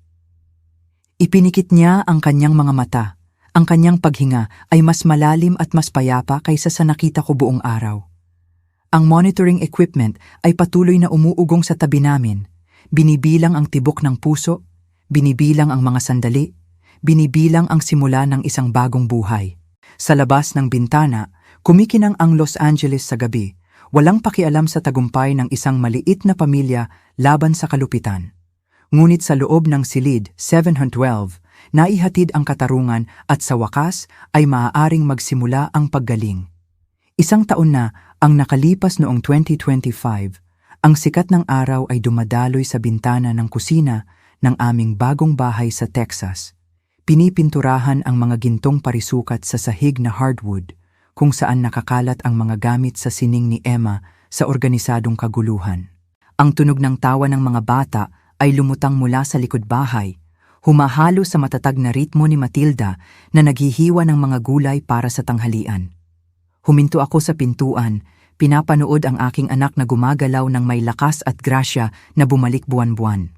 [SPEAKER 1] Ipinikit niya ang kanyang mga mata. Ang kanyang paghinga ay mas malalim at mas payapa kaysa sa nakita ko buong araw. Ang monitoring equipment ay patuloy na umuugong sa tabi namin. Binibilang ang tibok ng puso, binibilang ang mga sandali, binibilang ang simula ng isang bagong buhay. Sa labas ng bintana, kumikinang ang Los Angeles sa gabi, walang pakialam sa tagumpay ng isang maliit na pamilya laban sa kalupitan. Ngunit sa loob ng silid 712, naihatid ang katarungan at sa wakas ay maaaring magsimula ang paggaling. Isang taon na ang nakalipas noong 2025, ang sikat ng araw ay dumadaloy sa bintana ng kusina ng aming bagong bahay sa Texas. Pinipinturahan ang mga gintong parisukat sa sahig na hardwood, kung saan nakakalat ang mga gamit sa sining ni Emma sa organisadong kaguluhan. Ang tunog ng tawa ng mga bata ay lumutang mula sa likod bahay, humahalo sa matatag na ritmo ni Matilda na naghihiwa ng mga gulay para sa tanghalian. Huminto ako sa pintuan, pinapanood ang aking anak na gumagalaw ng may lakas at grasya na bumalik buwan-buwan.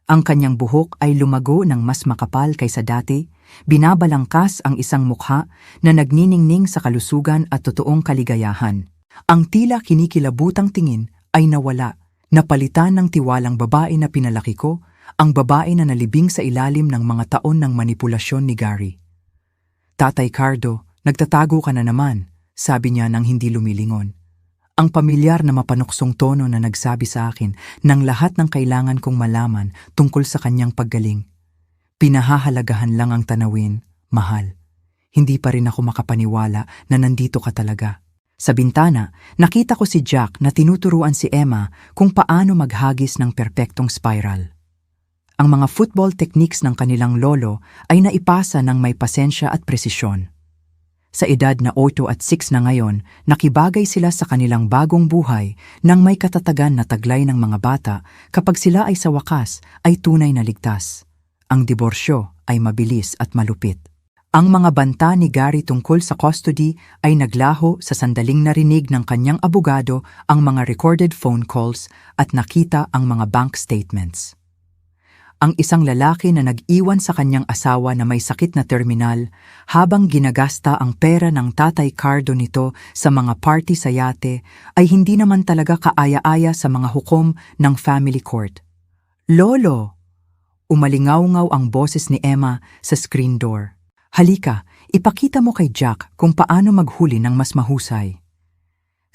[SPEAKER 1] Ang kanyang buhok ay lumago ng mas makapal kaysa dati, binabalangkas ang isang mukha na nagniningning sa kalusugan at totoong kaligayahan. Ang tila kinikilabutang tingin ay nawala, napalitan ng tiwalang babae na pinalaki ko, ang babae na nalibing sa ilalim ng mga taon ng manipulasyon ni Gary. Tatay Cardo, nagtatago ka na naman, sabi niya nang hindi lumilingon. Ang pamilyar na mapanuksong tono na nagsabi sa akin ng lahat ng kailangan kong malaman tungkol sa kanyang paggaling. Pinahahalagahan lang ang tanawin, mahal. Hindi pa rin ako makapaniwala na nandito ka talaga. Sa bintana, nakita ko si Jack na tinuturuan si Emma kung paano maghagis ng perpektong spiral. Ang mga football techniques ng kanilang lolo ay naipasa ng may pasensya at presisyon. Sa edad na 8 at 6 na ngayon, nakibagay sila sa kanilang bagong buhay nang may katatagan na taglay ng mga bata kapag sila ay sa wakas ay tunay na ligtas. Ang diborsyo ay mabilis at malupit. Ang mga banta ni Gary tungkol sa custody ay naglaho sa sandaling narinig ng kanyang abogado ang mga recorded phone calls at nakita ang mga bank statements. Ang isang lalaki na nag-iwan sa kanyang asawa na may sakit na terminal habang ginagasta ang pera ng tatay Cardo nito sa mga party sa yate ay hindi naman talaga kaaya-aya sa mga hukom ng family court. Lolo! Umalingaw-ngaw ang boses ni Emma sa screen door. Halika, ipakita mo kay Jack kung paano maghuli ng mas mahusay.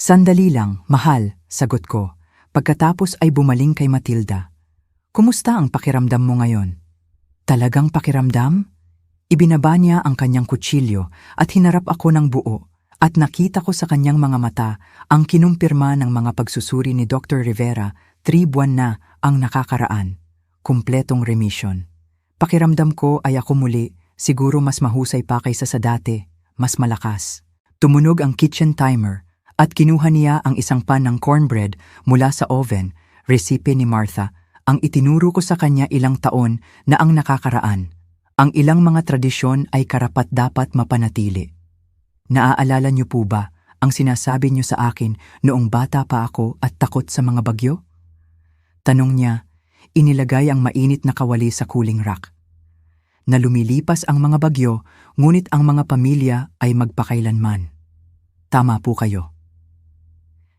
[SPEAKER 1] Sandali lang, mahal, sagot ko, pagkatapos ay bumaling kay Matilda. Kumusta ang pakiramdam mo ngayon? Talagang pakiramdam? Ibinaba niya ang kanyang kutsilyo at hinarap ako ng buo at nakita ko sa kanyang mga mata ang kinumpirma ng mga pagsusuri ni Dr. Rivera 3 buwan na ang nakakaraan. Kumpletong remission. Pakiramdam ko ay ako muli, siguro mas mahusay pa kaysa sa dati, mas malakas. Tumunog ang kitchen timer at kinuha niya ang isang pan ng cornbread mula sa oven, resipe ni Martha. Ang itinuro ko sa kanya ilang taon na ang nakakaraan. Ang ilang mga tradisyon ay karapat-dapat mapanatili. Naaalala niyo po ba ang sinasabi niyo sa akin noong bata pa ako at takot sa mga bagyo? Tanong niya, inilagay ang mainit na kawali sa cooling rack. Na lumilipas ang mga bagyo, ngunit ang mga pamilya ay magpakailanman. Tama po kayo.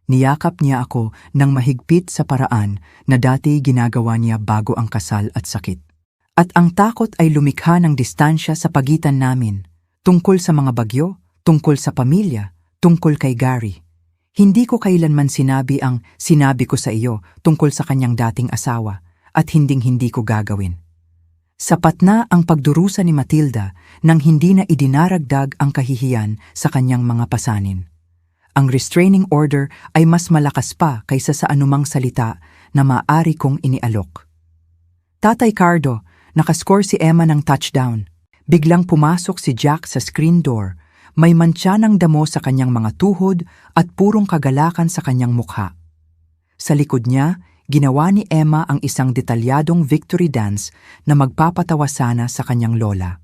[SPEAKER 1] Niyakap niya ako ng mahigpit sa paraan na dati ginagawa niya bago ang kasal at sakit. At ang takot ay lumikha ng distansya sa pagitan namin, tungkol sa mga bagyo, tungkol sa pamilya, tungkol kay Gary. Hindi ko kailanman sinabi ang sinabi ko sa iyo tungkol sa kanyang dating asawa at hinding-hindi ko gagawin. Sapat na ang pagdurusa ni Matilda nang hindi na idinaragdag ang kahihiyan sa kanyang mga pasanin. Ang restraining order ay mas malakas pa kaysa sa anumang salita na maaari kong inialok. Tatay Cardo, nakascore si Emma ng touchdown. Biglang pumasok si Jack sa screen door, may mantsa ng damo sa kanyang mga tuhod at purong kagalakan sa kanyang mukha. Sa likod niya, ginawa ni Emma ang isang detalyadong victory dance na magpapatawa sana sa kanyang lola.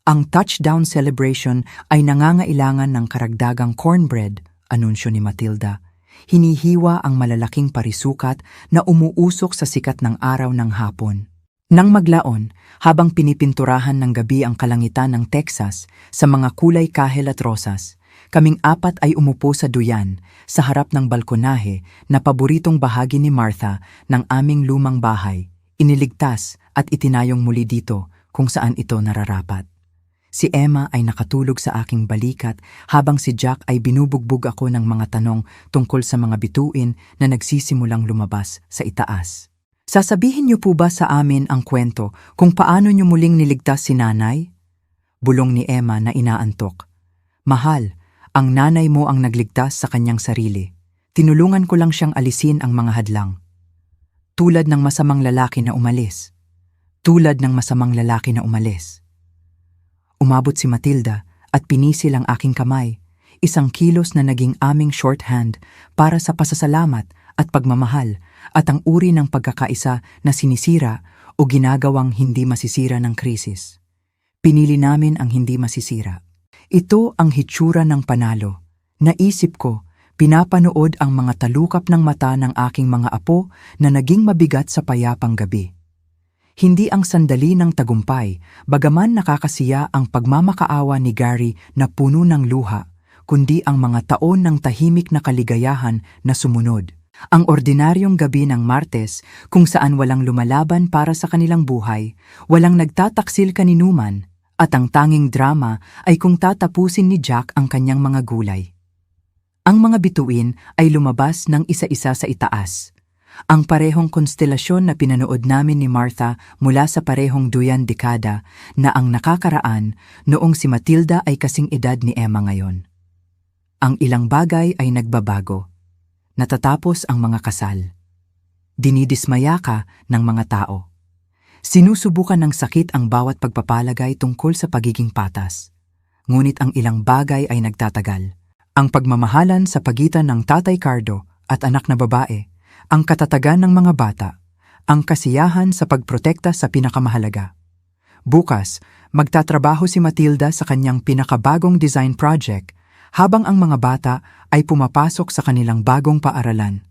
[SPEAKER 1] Ang touchdown celebration ay nangangailangan ng karagdagang cornbread, anunsyo ni Matilda. Hinihiwa ang malalaking parisukat na umuusok sa sikat ng araw ng hapon. Nang maglaon, habang pinipinturahan ng gabi ang kalangitan ng Texas sa mga kulay kahel at rosas, kaming apat ay umupo sa duyan sa harap ng balkonahe na paboritong bahagi ni Martha ng aming lumang bahay, iniligtas at itinayong muli dito kung saan ito nararapat. Si Emma ay nakatulog sa aking balikat habang si Jack ay binubugbog ako ng mga tanong tungkol sa mga bituin na nagsisimulang lumabas sa itaas. Sasabihin niyo po ba sa amin ang kwento kung paano niyo muling niligtas si nanay? Bulong ni Emma na inaantok. Mahal, ang nanay mo ang nagligtas sa kanyang sarili. Tinulungan ko lang siyang alisin ang mga hadlang. Tulad ng masamang lalaki na umalis. Tulad ng masamang lalaki na umalis. Umabot si Matilda at pinisil ang aking kamay, isang kilos na naging aming shorthand para sa pasasalamat at pagmamahal at ang uri ng pagkakaisa na sinisira o ginagawang hindi masisira ng krisis. Pinili namin ang hindi masisira. Ito ang hitsura ng panalo. Naisip ko, pinapanood ang mga talukap ng mata ng aking mga apo na naging mabigat sa payapang gabi. Hindi ang sandali ng tagumpay, bagaman nakakasiya ang pagmamakaawa ni Gary na puno ng luha, kundi ang mga taon ng tahimik na kaligayahan na sumunod. Ang ordinaryong gabi ng Martes kung saan walang lumalaban para sa kanilang buhay, walang nagtataksil kaninuman, at ang tanging drama ay kung tatapusin ni Jack ang kanyang mga gulay. Ang mga bituin ay lumabas ng isa-isa sa itaas. Ang parehong konstelasyon na pinanood namin ni Martha mula sa parehong duyan dekada na ang nakakaraan noong si Matilda ay kasing edad ni Emma ngayon. Ang ilang bagay ay nagbabago. Natatapos ang mga kasal. Dinidismaya ka ng mga tao. Sinusubukan ng sakit ang bawat pagpapalagay tungkol sa pagiging patas. Ngunit ang ilang bagay ay nagtatagal. Ang pagmamahalan sa pagitan ng Tatay Cardo at anak na babae, ang katatagan ng mga bata, ang kasiyahan sa pagprotekta sa pinakamahalaga. Bukas, magtatrabaho si Matilda sa kanyang pinakabagong design project habang ang mga bata ay pumapasok sa kanilang bagong paaralan.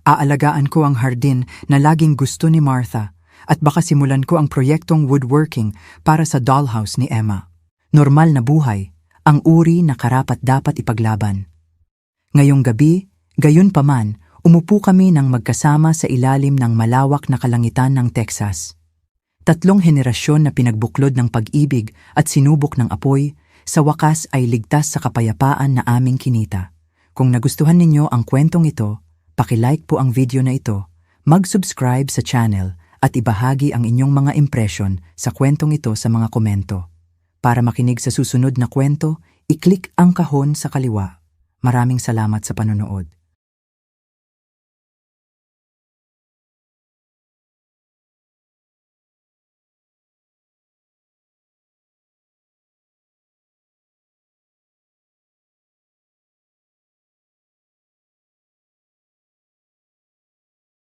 [SPEAKER 1] Aalagaan ko ang hardin na laging gusto ni Martha at baka simulan ko ang proyektong woodworking para sa dollhouse ni Emma. Normal na buhay, ang uri na karapat-dapat ipaglaban. Ngayong gabi, gayon paman, umupo kami ng magkasama sa ilalim ng malawak na kalangitan ng Texas. 3 henerasyon na pinagbuklod ng pag-ibig at sinubok ng apoy, sa wakas ay ligtas sa kapayapaan na aming kinita. Kung nagustuhan ninyo ang kwentong ito, paki-like po ang video na ito, mag-subscribe sa channel at ibahagi ang inyong mga impression sa kwentong ito sa mga komento. Para makinig sa susunod na kwento, i-click ang kahon sa kaliwa. Maraming salamat sa panonood.